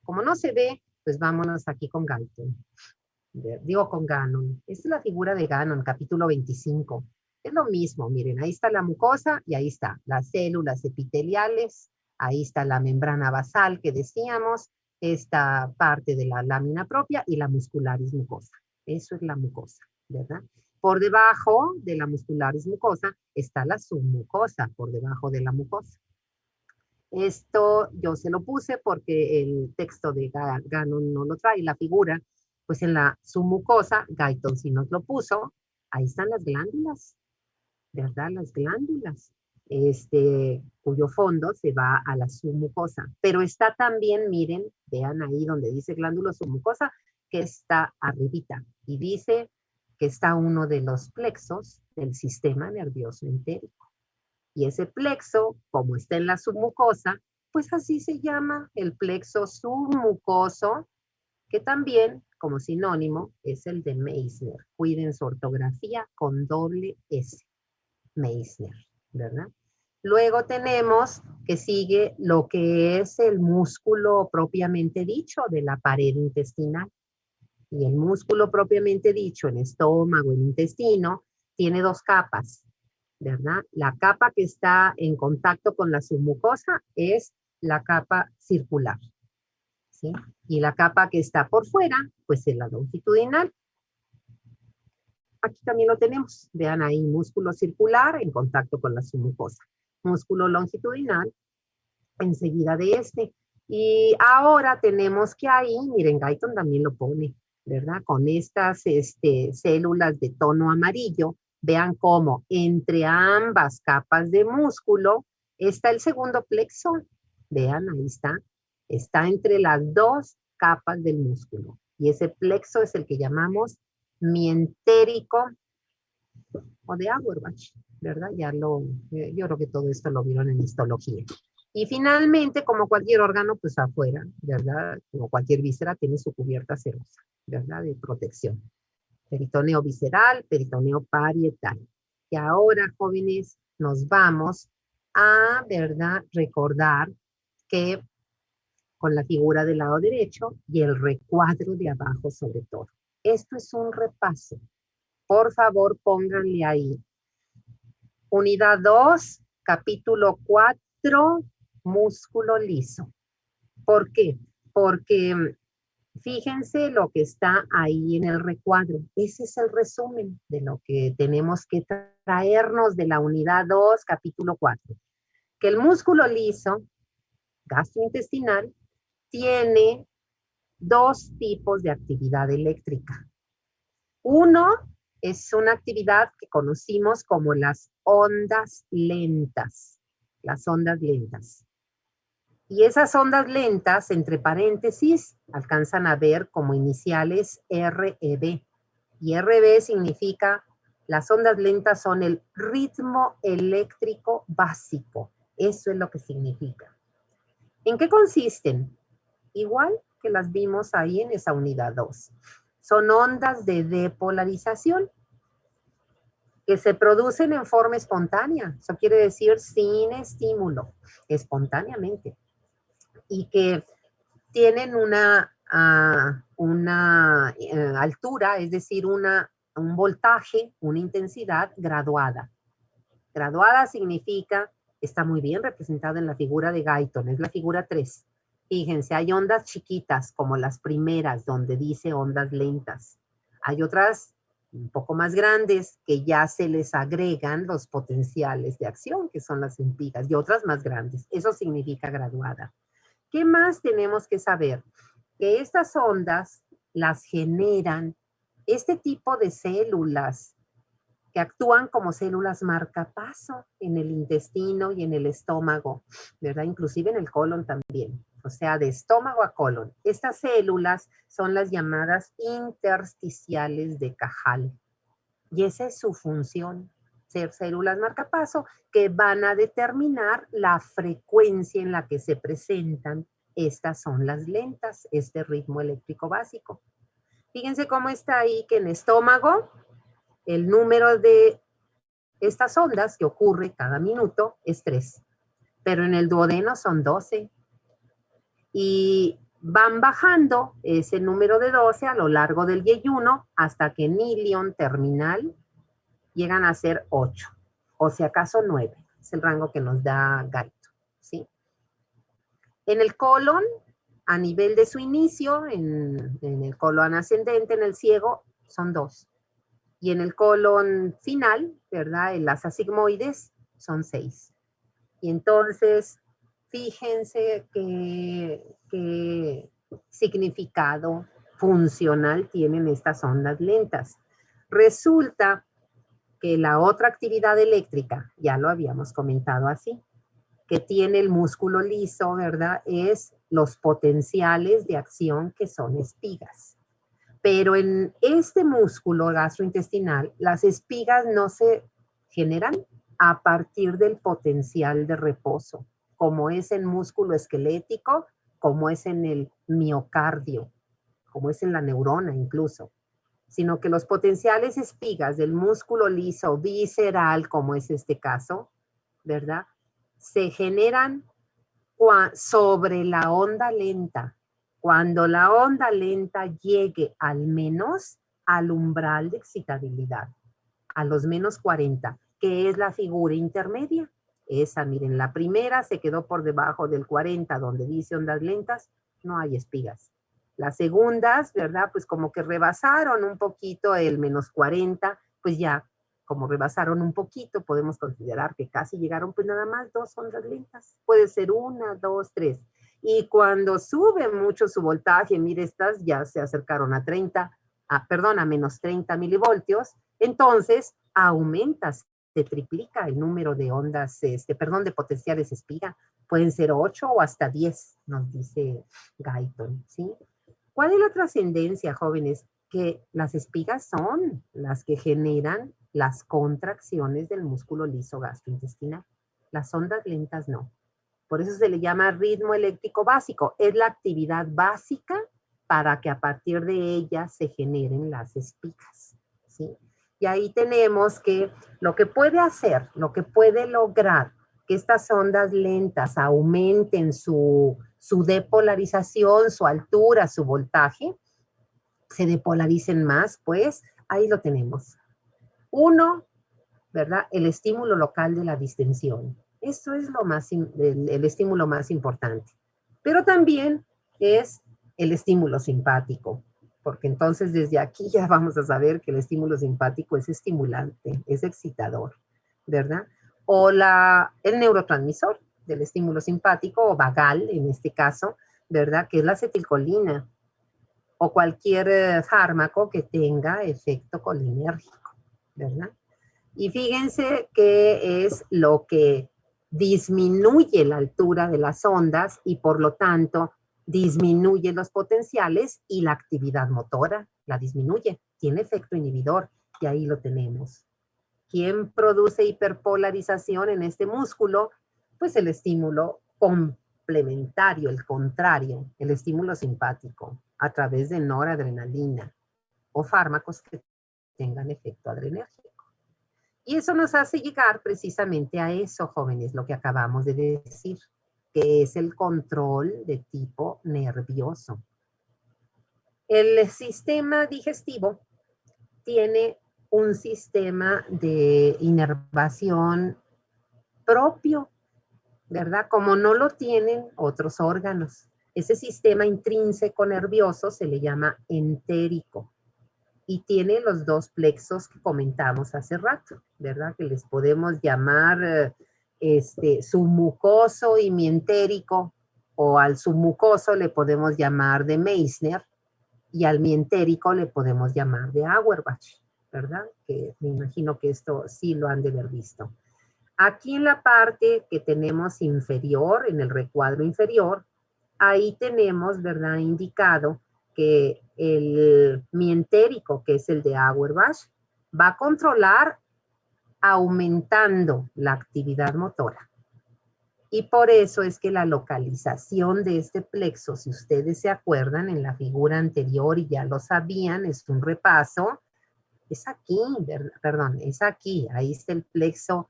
Como no se ve, pues vámonos aquí con Guyton. Digo con Gannon. Esta es la figura de Gannon, capítulo 25. Es lo mismo, miren, ahí está la mucosa y ahí está las células epiteliales, ahí está la membrana basal que decíamos, esta parte de la lámina propia y la muscularis mucosa. Eso es la mucosa, ¿verdad? Por debajo de la muscularis mucosa está la submucosa, por debajo de la mucosa. Esto yo se lo puse porque el texto de Gannon no lo trae, la figura, pues en la submucosa, Guyton sí nos lo puso, ahí están las glándulas, ¿verdad? Las glándulas, cuyo fondo se va a la submucosa. Pero está también, miren, vean ahí donde dice glándula submucosa, que está arribita, y dice que está uno de los plexos del sistema nervioso entérico. Y ese plexo, como está en la submucosa, pues así se llama el plexo submucoso, que también, como sinónimo, es el de Meissner. Cuiden su ortografía con doble S. Meissner, ¿verdad? Luego tenemos que sigue lo que es el músculo propiamente dicho de la pared intestinal. Y el músculo propiamente dicho en estómago, en intestino, tiene dos capas, ¿verdad? La capa que está en contacto con la submucosa es la capa circular, ¿sí? Y la capa que está por fuera, pues es la longitudinal. Aquí también lo tenemos. Vean ahí, músculo circular en contacto con la submucosa. Músculo longitudinal enseguida de este. Y ahora tenemos que ahí, miren, Guyton también lo pone, ¿verdad? Con estas células de tono amarillo, vean cómo entre ambas capas de músculo está el segundo plexo. Vean, ahí está. Está entre las dos capas del músculo. Y ese plexo es el que llamamos mientérico o de Auerbach, ¿verdad? Yo creo que todo esto lo vieron en histología. Y finalmente, como cualquier órgano, pues afuera, ¿verdad? Como cualquier víscera, tiene su cubierta serosa, ¿verdad? De protección. Peritoneo visceral, peritoneo parietal. Y ahora, jóvenes, nos vamos a, ¿verdad? Recordar que con la figura del lado derecho y el recuadro de abajo sobre todo. Esto es un repaso. Por favor, pónganle ahí. Unidad 2, capítulo 4, músculo liso. ¿Por qué? Porque fíjense lo que está ahí en el recuadro. Ese es el resumen de lo que tenemos que traernos de la unidad 2, capítulo 4. Que el músculo liso, gastrointestinal, tiene dos tipos de actividad eléctrica. Uno es una actividad que conocimos como las ondas lentas. Las ondas lentas. Y esas ondas lentas, entre paréntesis, alcanzan a ver como iniciales REB. Y RB significa, las ondas lentas son el ritmo eléctrico básico. Eso es lo que significa. ¿En qué consisten? Igual que las vimos ahí en esa unidad 2. Son ondas de depolarización que se producen en forma espontánea. Eso quiere decir sin estímulo, espontáneamente. Y que tienen una altura, es decir, un voltaje, una intensidad graduada. Graduada significa, está muy bien representada en la figura de Guyton, es la figura 3. Fíjense, hay ondas chiquitas como las primeras donde dice ondas lentas. Hay otras un poco más grandes que ya se les agregan los potenciales de acción, que son las espigas, y otras más grandes. Eso significa graduada. ¿Qué más tenemos que saber? Que estas ondas las generan este tipo de células que actúan como células marcapaso en el intestino y en el estómago, ¿verdad? Inclusive en el colon también, o sea, de estómago a colon. Estas células son las llamadas intersticiales de Cajal. Y esa es su función, ser células marcapaso que van a determinar la frecuencia en la que se presentan estas ondas lentas, este ritmo eléctrico básico. Fíjense cómo está ahí que en estómago el número de estas ondas que ocurre cada minuto es 3. pero en el duodeno son 12. Y van bajando ese número de 12 a lo largo del yeyuno hasta que en ilion terminal llegan a ser 8, o si acaso 9. Es el rango que nos da Gaito, ¿sí? En el colon, a nivel de su inicio, en el colon ascendente, en el ciego, son 2. Y en el colon final, ¿verdad? En las asigmoides, son 6. Y entonces, fíjense qué significado funcional tienen estas ondas lentas. Resulta que la otra actividad eléctrica, ya lo habíamos comentado así, que tiene el músculo liso, ¿verdad? Es los potenciales de acción que son espigas. Pero en este músculo gastrointestinal, las espigas no se generan a partir del potencial de reposo, como es en músculo esquelético, como es en el miocardio, como es en la neurona incluso, sino que los potenciales espigas del músculo liso visceral, como es este caso, ¿verdad? Se generan sobre la onda lenta. Cuando la onda lenta llegue al menos al umbral de excitabilidad, a los menos 40, que es la figura intermedia. Esa, miren, la primera se quedó por debajo del 40, donde dice ondas lentas, no hay espigas. Las segundas, ¿verdad? Pues como que rebasaron un poquito el menos 40, pues ya, como rebasaron un poquito, podemos considerar que casi llegaron pues nada más 2 ondas lentas. Puede ser 1, 2, 3. Y cuando sube mucho su voltaje, mire, estas ya se acercaron a 30, a menos 30 milivoltios, entonces aumenta, se triplica el número de ondas, de potenciales espiga. Pueden ser 8 o hasta 10, nos dice Guyton, ¿sí? ¿Cuál es la trascendencia, jóvenes? Que las espigas son las que generan las contracciones del músculo liso gastrointestinal. Las ondas lentas no. Por eso se le llama ritmo eléctrico básico. Es la actividad básica para que a partir de ella se generen las espigas, ¿sí? Y ahí tenemos que lo que puede hacer, lo que puede lograr que estas ondas lentas aumenten su depolarización, su altura, su voltaje, se depolaricen más, pues ahí lo tenemos. Uno, ¿verdad? El estímulo local de la distensión. Esto es el estímulo más importante. Pero también es el estímulo simpático, porque entonces desde aquí ya vamos a saber que el estímulo simpático es estimulante, es excitador, ¿verdad? O el neurotransmisor del estímulo simpático, o vagal en este caso, ¿verdad? Que es la acetilcolina, o cualquier fármaco que tenga efecto colinérgico, ¿verdad? Y fíjense que es lo que disminuye la altura de las ondas y por lo tanto disminuye los potenciales y la actividad motora la disminuye. Tiene efecto inhibidor y ahí lo tenemos. ¿Quién produce hiperpolarización en este músculo? Pues el estímulo complementario, el contrario, el estímulo simpático a través de noradrenalina o fármacos que tengan efecto adrenérgico. Y eso nos hace llegar precisamente a eso, jóvenes, lo que acabamos de decir, que es el control de tipo nervioso. El sistema digestivo tiene un sistema de inervación propio, ¿verdad? Como no lo tienen otros órganos. Ese sistema intrínseco nervioso se le llama entérico y tiene los 2 plexos que comentamos hace rato, ¿verdad? Que les podemos llamar submucoso y mientérico, o al submucoso le podemos llamar de Meissner y al mientérico le podemos llamar de Auerbach, ¿verdad? Que me imagino que esto sí lo han de haber visto. Aquí en la parte que tenemos inferior, en el recuadro inferior, ahí tenemos, ¿verdad? Indicado que el mientérico, que es el de Auerbach, va a controlar aumentando la actividad motora. Y por eso es que la localización de este plexo, si ustedes se acuerdan en la figura anterior y ya lo sabían, es un repaso, es aquí, perdón, es aquí, ahí está el plexo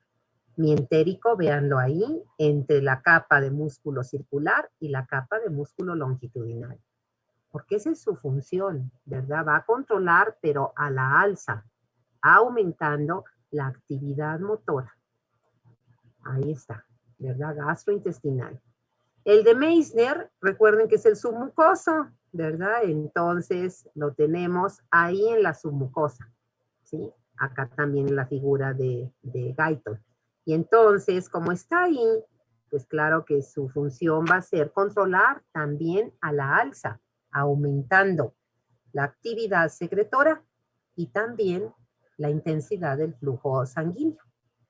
Mientérico, véanlo ahí, entre la capa de músculo circular y la capa de músculo longitudinal. Porque esa es su función, ¿verdad? Va a controlar, pero a la alza, aumentando la actividad motora. Ahí está, ¿verdad? Gastrointestinal. El de Meissner, recuerden que es el submucoso, ¿verdad? Entonces lo tenemos ahí en la submucosa, ¿sí? Acá también en la figura de Guyton. Y entonces, como está ahí, pues claro que su función va a ser controlar también a la alza, aumentando la actividad secretora y también la intensidad del flujo sanguíneo,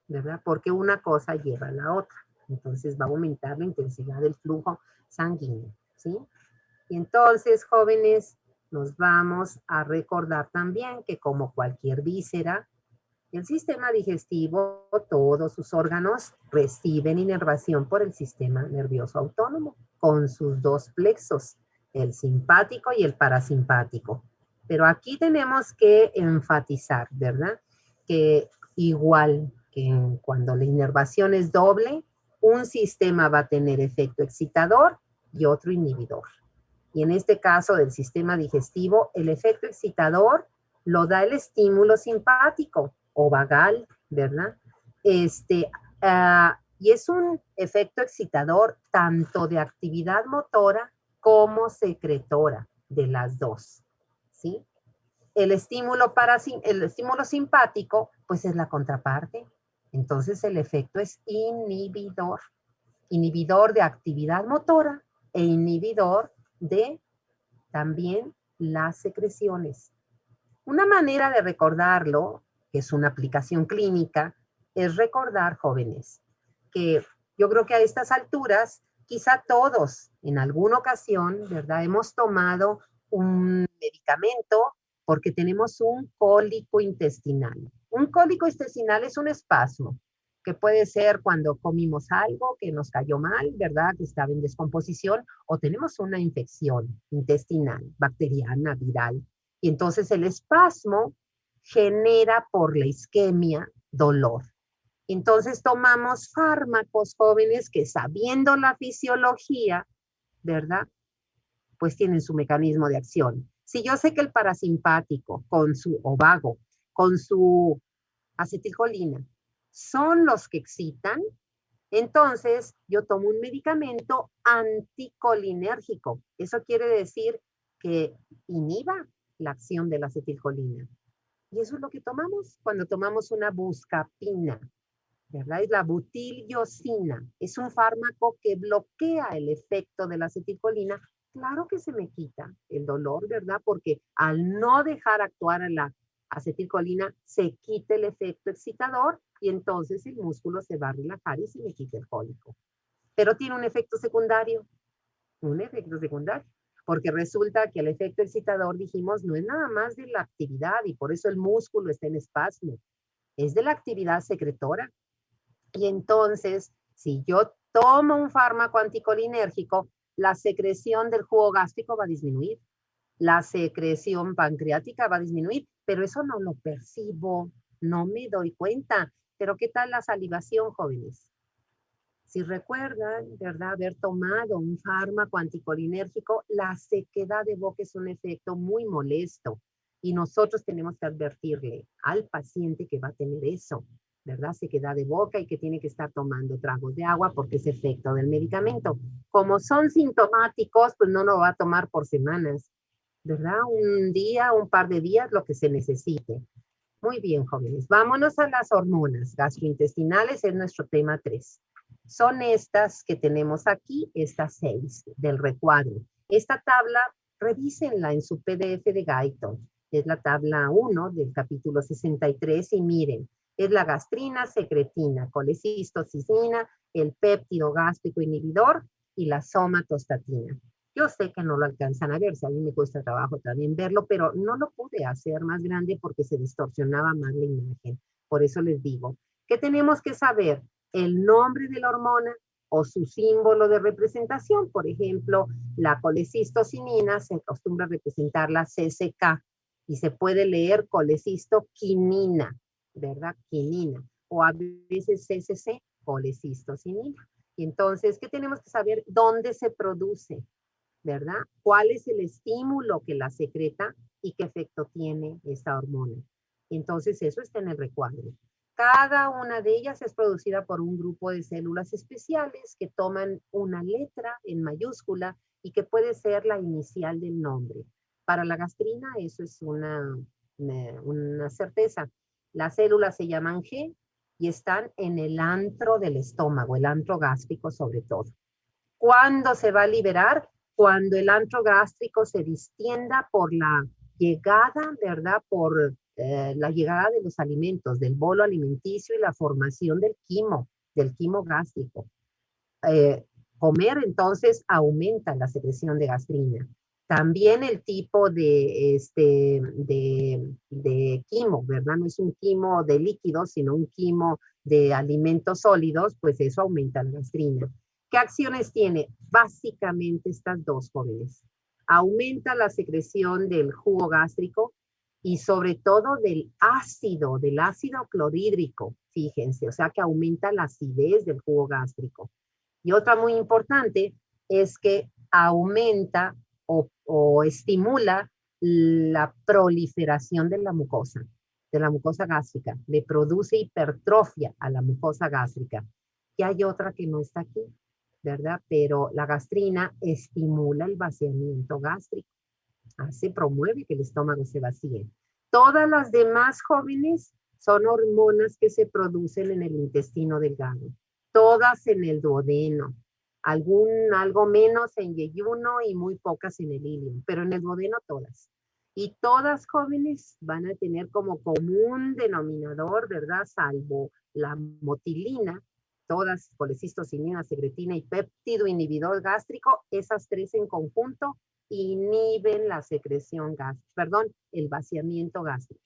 ¿verdad? Porque una cosa lleva a la otra. Entonces va a aumentar la intensidad del flujo sanguíneo, ¿sí? Y entonces, jóvenes, nos vamos a recordar también que como cualquier víscera, el sistema digestivo, todos sus órganos reciben inervación por el sistema nervioso autónomo, con sus dos plexos, el simpático y el parasimpático. Pero aquí tenemos que enfatizar, ¿verdad? Que igual que cuando la inervación es doble, un sistema va a tener efecto excitador y otro inhibidor. Y en este caso del sistema digestivo, el efecto excitador lo da el estímulo simpático o vagal, ¿verdad? Y es un efecto excitador tanto de actividad motora como secretora, de las dos, ¿sí? El estímulo simpático, pues es la contraparte. Entonces el efecto es inhibidor. Inhibidor de actividad motora e inhibidor de también las secreciones. Una manera de recordarlo, que es una aplicación clínica, es recordar, jóvenes, que yo creo que a estas alturas, quizá todos en alguna ocasión, ¿verdad? Hemos tomado un medicamento porque tenemos un cólico intestinal. Un cólico intestinal es un espasmo, que puede ser cuando comimos algo que nos cayó mal, ¿verdad? Que estaba en descomposición, o tenemos una infección intestinal, bacteriana, viral. Y entonces el espasmo genera por la isquemia dolor. Entonces tomamos fármacos, jóvenes, que sabiendo la fisiología, ¿verdad? Pues tienen su mecanismo de acción. Si yo sé que el parasimpático o vago, con su acetilcolina, son los que excitan, entonces yo tomo un medicamento anticolinérgico. Eso quiere decir que inhiba la acción de la acetilcolina. Y eso es lo que tomamos cuando tomamos una buscapina, ¿verdad? Es la butilliosina. Es un fármaco que bloquea el efecto de la acetilcolina. Claro que se me quita el dolor, ¿verdad? Porque al no dejar actuar a la acetilcolina, se quita el efecto excitador y entonces el músculo se va a relajar y se me quita el cólico. Pero tiene un efecto secundario. Porque resulta que el efecto excitador, dijimos, no es nada más de la actividad y por eso el músculo está en espasmo. Es de la actividad secretora. Y entonces, si yo tomo un fármaco anticolinérgico, la secreción del jugo gástrico va a disminuir, la secreción pancreática va a disminuir, pero eso no lo percibo, no me doy cuenta. Pero ¿qué tal la salivación, jóvenes? Si recuerdan, ¿verdad?, haber tomado un fármaco anticolinérgico, la sequedad de boca es un efecto muy molesto y nosotros tenemos que advertirle al paciente que va a tener eso, ¿verdad? Sequedad de boca y que tiene que estar tomando tragos de agua porque es efecto del medicamento. Como son sintomáticos, pues no lo va a tomar por semanas, ¿verdad? Un día, un par de días, lo que se necesite. Muy bien, jóvenes. Vámonos a las hormonas gastrointestinales, es nuestro tema 3. Son estas que tenemos aquí, estas 6 del recuadro. Esta tabla, revísenla en su PDF de Guyton. Es la tabla 1 del capítulo 63 y miren, es la gastrina, secretina, colecistocicina, el péptido gástrico inhibidor y la somatostatina. Yo sé que no lo alcanzan a ver, si a mí me cuesta trabajo también verlo, pero no lo pude hacer más grande porque se distorsionaba más la imagen. Por eso les digo, ¿qué tenemos que saber? El nombre de la hormona o su símbolo de representación. Por ejemplo, la colecistocinina se acostumbra a representar la CCK y se puede leer colecistoquinina, ¿verdad? Quinina. o a veces CCC, colecistocinina. Y entonces, ¿qué tenemos que saber? ¿Dónde se produce? ¿Verdad? ¿Cuál es el estímulo que la secreta y qué efecto tiene esta hormona? Entonces, eso está en el recuadro. Cada una de ellas es producida por un grupo de células especiales que toman una letra en mayúscula y que puede ser la inicial del nombre. Para la gastrina eso es una certeza. Las células se llaman G y están en el antro del estómago, el antro gástrico sobre todo. ¿Cuándo se va a liberar? Cuando el antro gástrico se distienda por la llegada, ¿verdad? Por la llegada de los alimentos, del bolo alimenticio y la formación del quimo gástrico. Comer entonces aumenta la secreción de gastrina. También el tipo de quimo, ¿verdad? No es un quimo de líquidos, sino un quimo de alimentos sólidos, pues eso aumenta la gastrina. ¿Qué acciones tiene? Básicamente estas dos, jóvenes. Aumenta la secreción del jugo gástrico y sobre todo del ácido clorhídrico, fíjense, o sea que aumenta la acidez del jugo gástrico. Y otra muy importante es que aumenta o estimula la proliferación de la mucosa gástrica. Le produce hipertrofia a la mucosa gástrica. Y hay otra que no está aquí, ¿verdad? Pero la gastrina estimula el vaciamiento gástrico. Promueve que el estómago se vacíe. Todas las demás, jóvenes, son hormonas que se producen en el intestino delgado. Todas en el duodeno. Algo menos en yeyuno y muy pocas en el ilium, pero en el duodeno todas. Y todas, jóvenes, van a tener como común denominador, ¿verdad? Salvo la motilina, todas, colecistocinina, secretina y péptido inhibidor gástrico, esas tres en conjunto inhiben la secreción gástrica, el vaciamiento gástrico.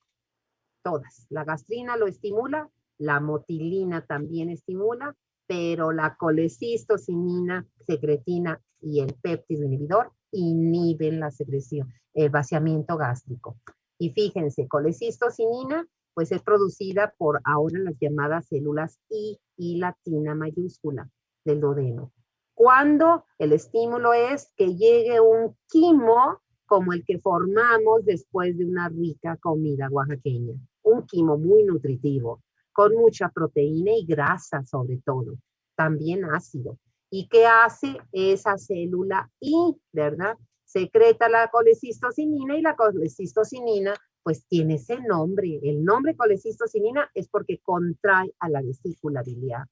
Todas. La gastrina lo estimula, la motilina también estimula, pero la colecistocinina, secretina y el péptido inhibidor inhiben la secreción, el vaciamiento gástrico. Y fíjense, colecistocinina, pues es producida por ahora las llamadas células I latina mayúscula del duodeno. Cuando el estímulo es que llegue un quimo como el que formamos después de una rica comida oaxaqueña. Un quimo muy nutritivo, con mucha proteína y grasa sobre todo, también ácido. ¿Y qué hace esa célula I, verdad? Secreta la colecistocinina y la colecistocinina pues tiene ese nombre. El nombre colecistocinina es porque contrae a la vesícula biliar.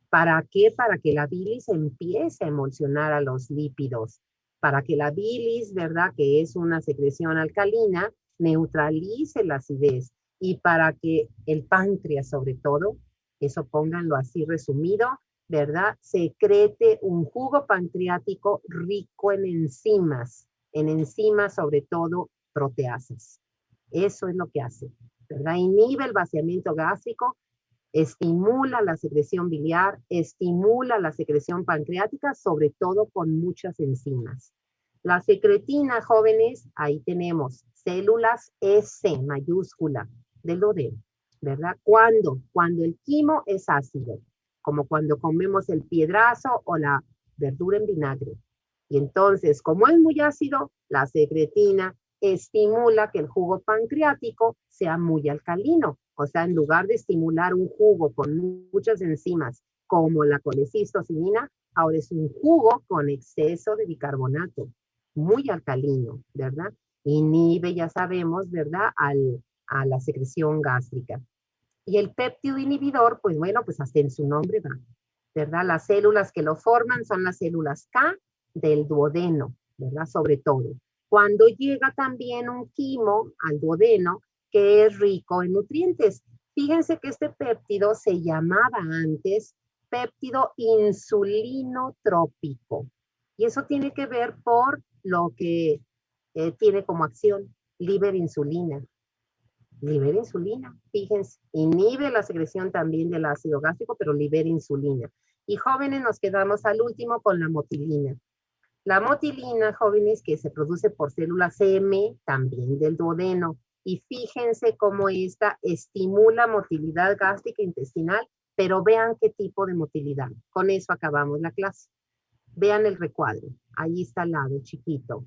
¿Para qué? Para que la bilis empiece a emulsionar a los lípidos. Para que la bilis, ¿verdad? Que es una secreción alcalina, neutralice la acidez. Y para que el páncreas, sobre todo, eso pónganlo así resumido, ¿verdad? Secrete un jugo pancreático rico en enzimas sobre todo proteasas. Eso es lo que hace, ¿verdad? Inhibe el vaciamiento gástrico, estimula la secreción biliar, estimula la secreción pancreática, sobre todo con muchas enzimas. La secretina, jóvenes, ahí tenemos células S mayúscula del duodeno, ¿verdad? ¿Cuándo? Cuando el quimo es ácido, como cuando comemos el piedrazo o la verdura en vinagre. Y entonces, como es muy ácido, la secretina estimula que el jugo pancreático sea muy alcalino. O sea, en lugar de estimular un jugo con muchas enzimas como la colecistocinina, ahora es un jugo con exceso de bicarbonato, muy alcalino, ¿verdad? Inhibe, ya sabemos, ¿verdad? A la secreción gástrica. Y el péptido inhibidor, pues bueno, pues hasta en su nombre va, ¿verdad? Las células que lo forman son las células K del duodeno, ¿verdad? Sobre todo. Cuando llega también un quimo al duodeno, que es rico en nutrientes. Fíjense que este péptido se llamaba antes péptido insulinotrópico. Y eso tiene que ver por lo que tiene como acción, libera insulina. Libera insulina, fíjense, inhibe la secreción también del ácido gástrico, pero libera insulina. Y jóvenes, nos quedamos al último con la motilina. La motilina, jóvenes, que se produce por células M, también del duodeno. Y fíjense cómo esta estimula motilidad gástrica intestinal, pero vean qué tipo de motilidad. Con eso acabamos la clase. Vean el recuadro. Ahí está al lado, chiquito.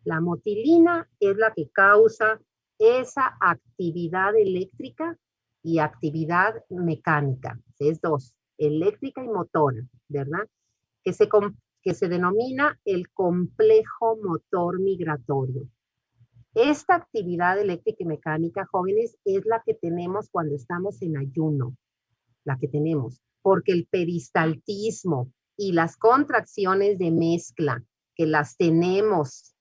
La motilina es la que causa esa actividad eléctrica y actividad mecánica. Es dos, eléctrica y motora, ¿verdad? Que se denomina el complejo motor migratorio. Esta actividad eléctrica y mecánica, jóvenes, es la que tenemos cuando estamos en ayuno. La que tenemos. Porque el peristaltismo y las contracciones de mezcla que las tenemos,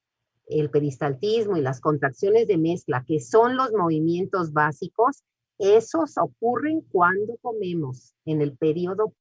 el peristaltismo y las contracciones de mezcla, que son los movimientos básicos, esos ocurren cuando comemos, en el periodo.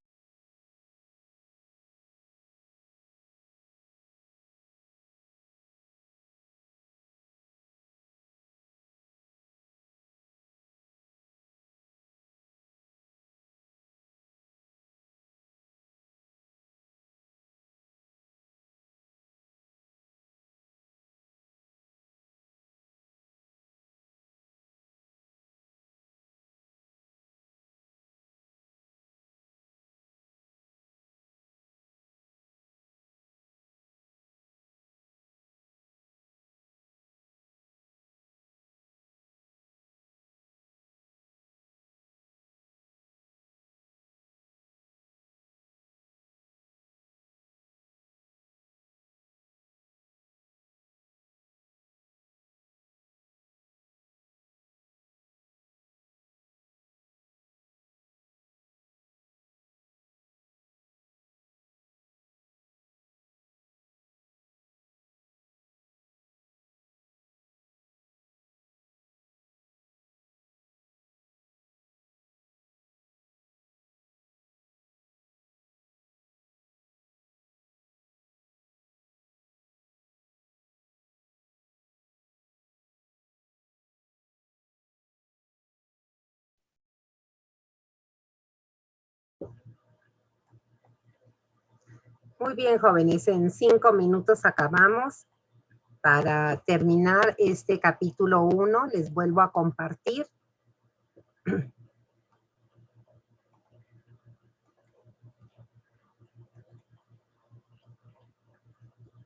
Muy bien, jóvenes, en 5 minutos acabamos. Para terminar este capítulo 1, les vuelvo a compartir.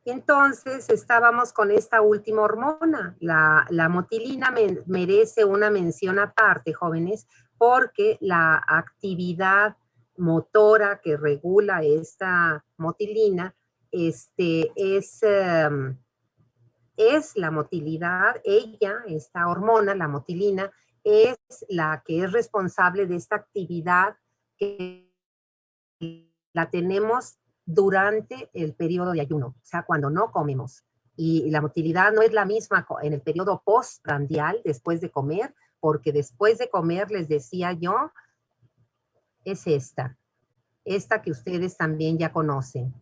Entonces, estábamos con esta última hormona. La motilina merece una mención aparte, jóvenes, porque la actividad motora que regula esta motilina es la motilidad. Ella, esta hormona, la motilina, es la que es responsable de esta actividad que la tenemos durante el periodo de ayuno, o sea, cuando no comemos. Y la motilidad no es la misma en el periodo postprandial, después de comer, porque después de comer, les decía yo, es esta que ustedes también ya conocen.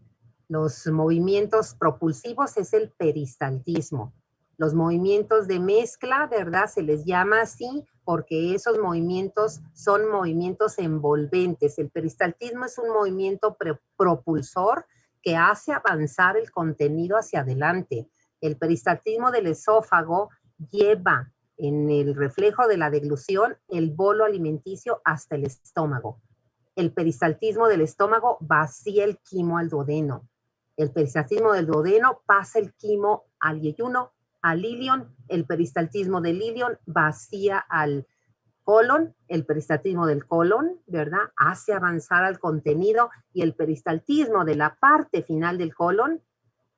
Los movimientos propulsivos es el peristaltismo. Los movimientos de mezcla, ¿verdad? Se les llama así porque esos movimientos son movimientos envolventes. El peristaltismo es un movimiento propulsor que hace avanzar el contenido hacia adelante. El peristaltismo del esófago lleva en el reflejo de la deglución el bolo alimenticio hasta el estómago. El peristaltismo del estómago vacía el quimo al duodeno. El peristaltismo del duodeno pasa el quimo al yeyuno, al ilion. El peristaltismo del ilion vacía al colon. El peristaltismo del colon, ¿verdad? Hace avanzar al contenido. Y el peristaltismo de la parte final del colon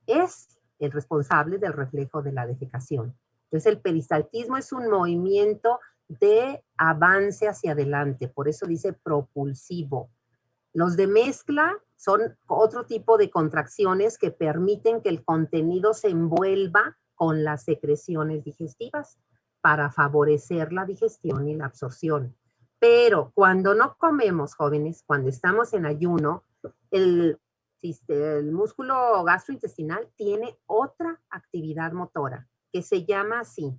es el responsable del reflejo de la defecación. Entonces, el peristaltismo es un movimiento de avance hacia adelante, por eso dice propulsivo. Los de mezcla son otro tipo de contracciones que permiten que el contenido se envuelva con las secreciones digestivas para favorecer la digestión y la absorción. Pero cuando no comemos, jóvenes, cuando estamos en ayuno, el músculo gastrointestinal tiene otra actividad motora que se llama así.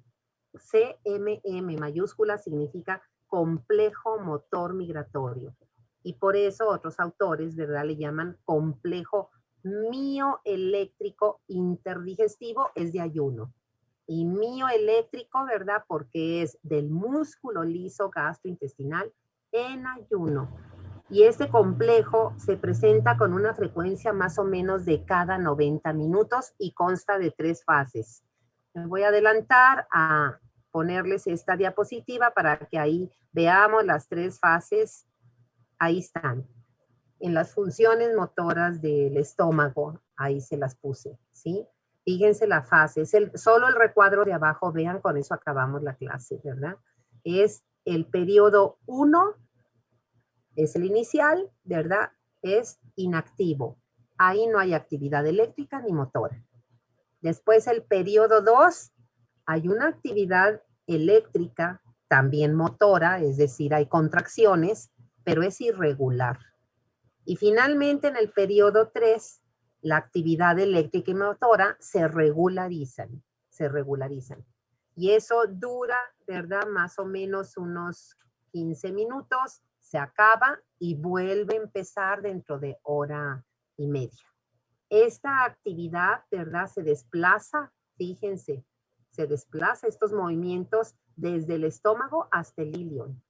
CMM mayúscula significa complejo motor migratorio. Y por eso otros autores, ¿verdad?, le llaman complejo mioeléctrico interdigestivo, es de ayuno. y mioeléctrico, ¿verdad? Porque es del músculo liso gastrointestinal en ayuno. Y este complejo se presenta con una frecuencia más o menos de cada 90 minutos y consta de 3 fases. Me voy a adelantar a ponerles esta diapositiva para que ahí veamos las 3 fases. Ahí están. En las funciones motoras del estómago, ahí se las puse, ¿sí? Fíjense la fase, es solo el recuadro de abajo, vean, con eso acabamos la clase, ¿verdad? Es el periodo 1, es el inicial, ¿verdad? Es inactivo. Ahí no hay actividad eléctrica ni motora. Después el periodo 2, hay una actividad eléctrica, también motora, es decir, hay contracciones, pero es irregular. Y finalmente en el periodo 3, la actividad eléctrica y motora se regularizan. Y eso dura, ¿verdad? Más o menos unos 15 minutos, se acaba y vuelve a empezar dentro de hora y media. Esta actividad, ¿verdad? Se desplaza, fíjense, se desplaza estos movimientos desde el estómago hasta el ilion.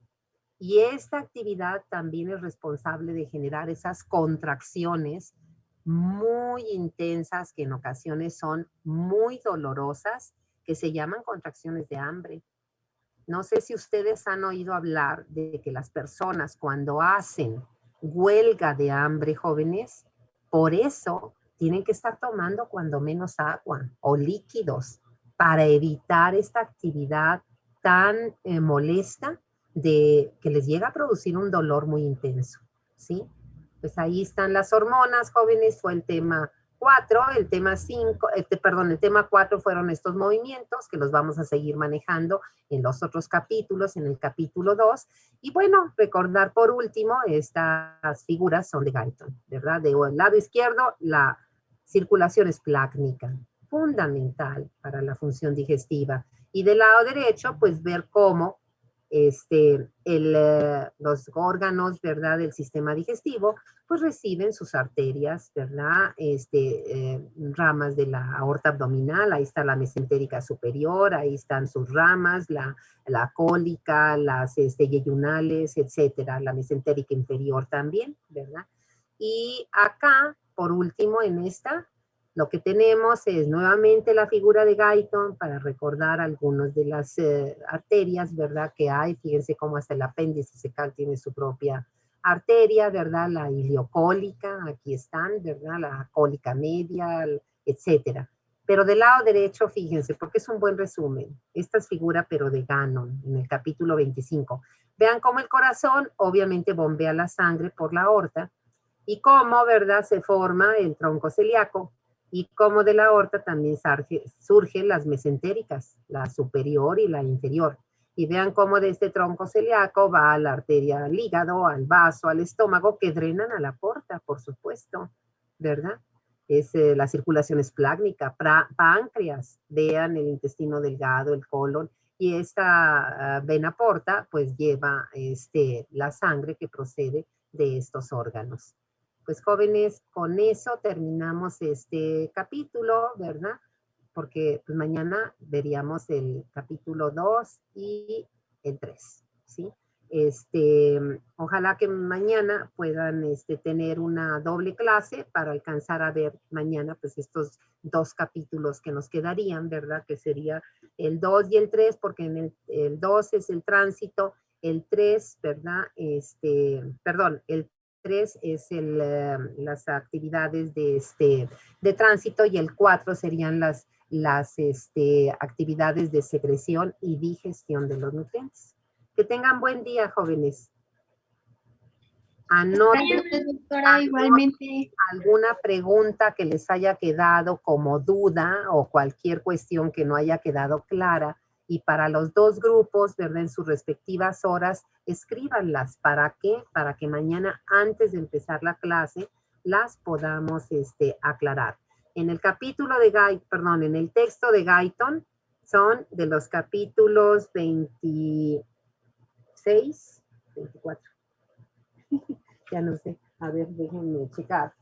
Y esta actividad también es responsable de generar esas contracciones muy intensas que en ocasiones son muy dolorosas, que se llaman contracciones de hambre. No sé si ustedes han oído hablar de que las personas cuando hacen huelga de hambre, jóvenes, por eso tienen que estar tomando cuando menos agua o líquidos para evitar esta actividad tan molesta de que les llega a producir un dolor muy intenso, ¿sí? Pues ahí están las hormonas, jóvenes, fue el tema 4, el tema 5, el tema 4 fueron estos movimientos que los vamos a seguir manejando en los otros capítulos, en el capítulo 2. Y bueno, recordar por último, estas figuras son de Guyton, ¿verdad? Del lado izquierdo, la circulación esplácnica, fundamental para la función digestiva. Y del lado derecho, pues ver cómo los órganos, ¿verdad?, del sistema digestivo, pues reciben sus arterias, ¿verdad? Ramas de la aorta abdominal, ahí está la mesentérica superior, ahí están sus ramas, la cólica, las yeyunales, etcétera, la mesentérica inferior también, ¿verdad? Y acá, por último, en esta, lo que tenemos es nuevamente la figura de Guyton para recordar algunas de las arterias, ¿verdad?, que hay. Fíjense cómo hasta el apéndice cecal tiene su propia arteria, ¿verdad? La iliocólica, aquí están, ¿verdad? La cólica media, etcétera. Pero del lado derecho, fíjense, porque es un buen resumen. Esta es figura, pero de Gannon, en el capítulo 25. Vean cómo el corazón obviamente bombea la sangre por la aorta y cómo, ¿verdad?, se forma el tronco celíaco. Y como de la aorta también surgen las mesentéricas, la superior y la inferior. Y vean cómo de este tronco celíaco va a la arteria al hígado, al vaso, al estómago, que drenan a la porta, por supuesto, ¿verdad? Es la circulación esplácnica, páncreas, vean el intestino delgado, el colon, y esta vena porta pues lleva la sangre que procede de estos órganos. Pues jóvenes, con eso terminamos este capítulo, ¿verdad? Porque pues, mañana veríamos el capítulo 2 y el 3, ¿sí? Ojalá que mañana puedan tener una doble clase para alcanzar a ver mañana pues estos 2 capítulos que nos quedarían, ¿verdad? Que sería el 2 y el 3, porque en el 2 es el tránsito, el 3, ¿verdad? Perdón, el 3 es las actividades de tránsito y el 4 serían las actividades de secreción y digestión de los nutrientes. Que tengan buen día, jóvenes. Anoten doctora, igualmente. alguna pregunta que les haya quedado como duda o cualquier cuestión que no haya quedado clara. Y para los 2 grupos, ¿verdad?, en sus respectivas horas, escríbanlas. ¿Para qué? Para que mañana, antes de empezar la clase, las podamos aclarar. En el capítulo de en el texto de Guyton, son de los capítulos 26, 24. Ya no sé. A ver, déjenme checar.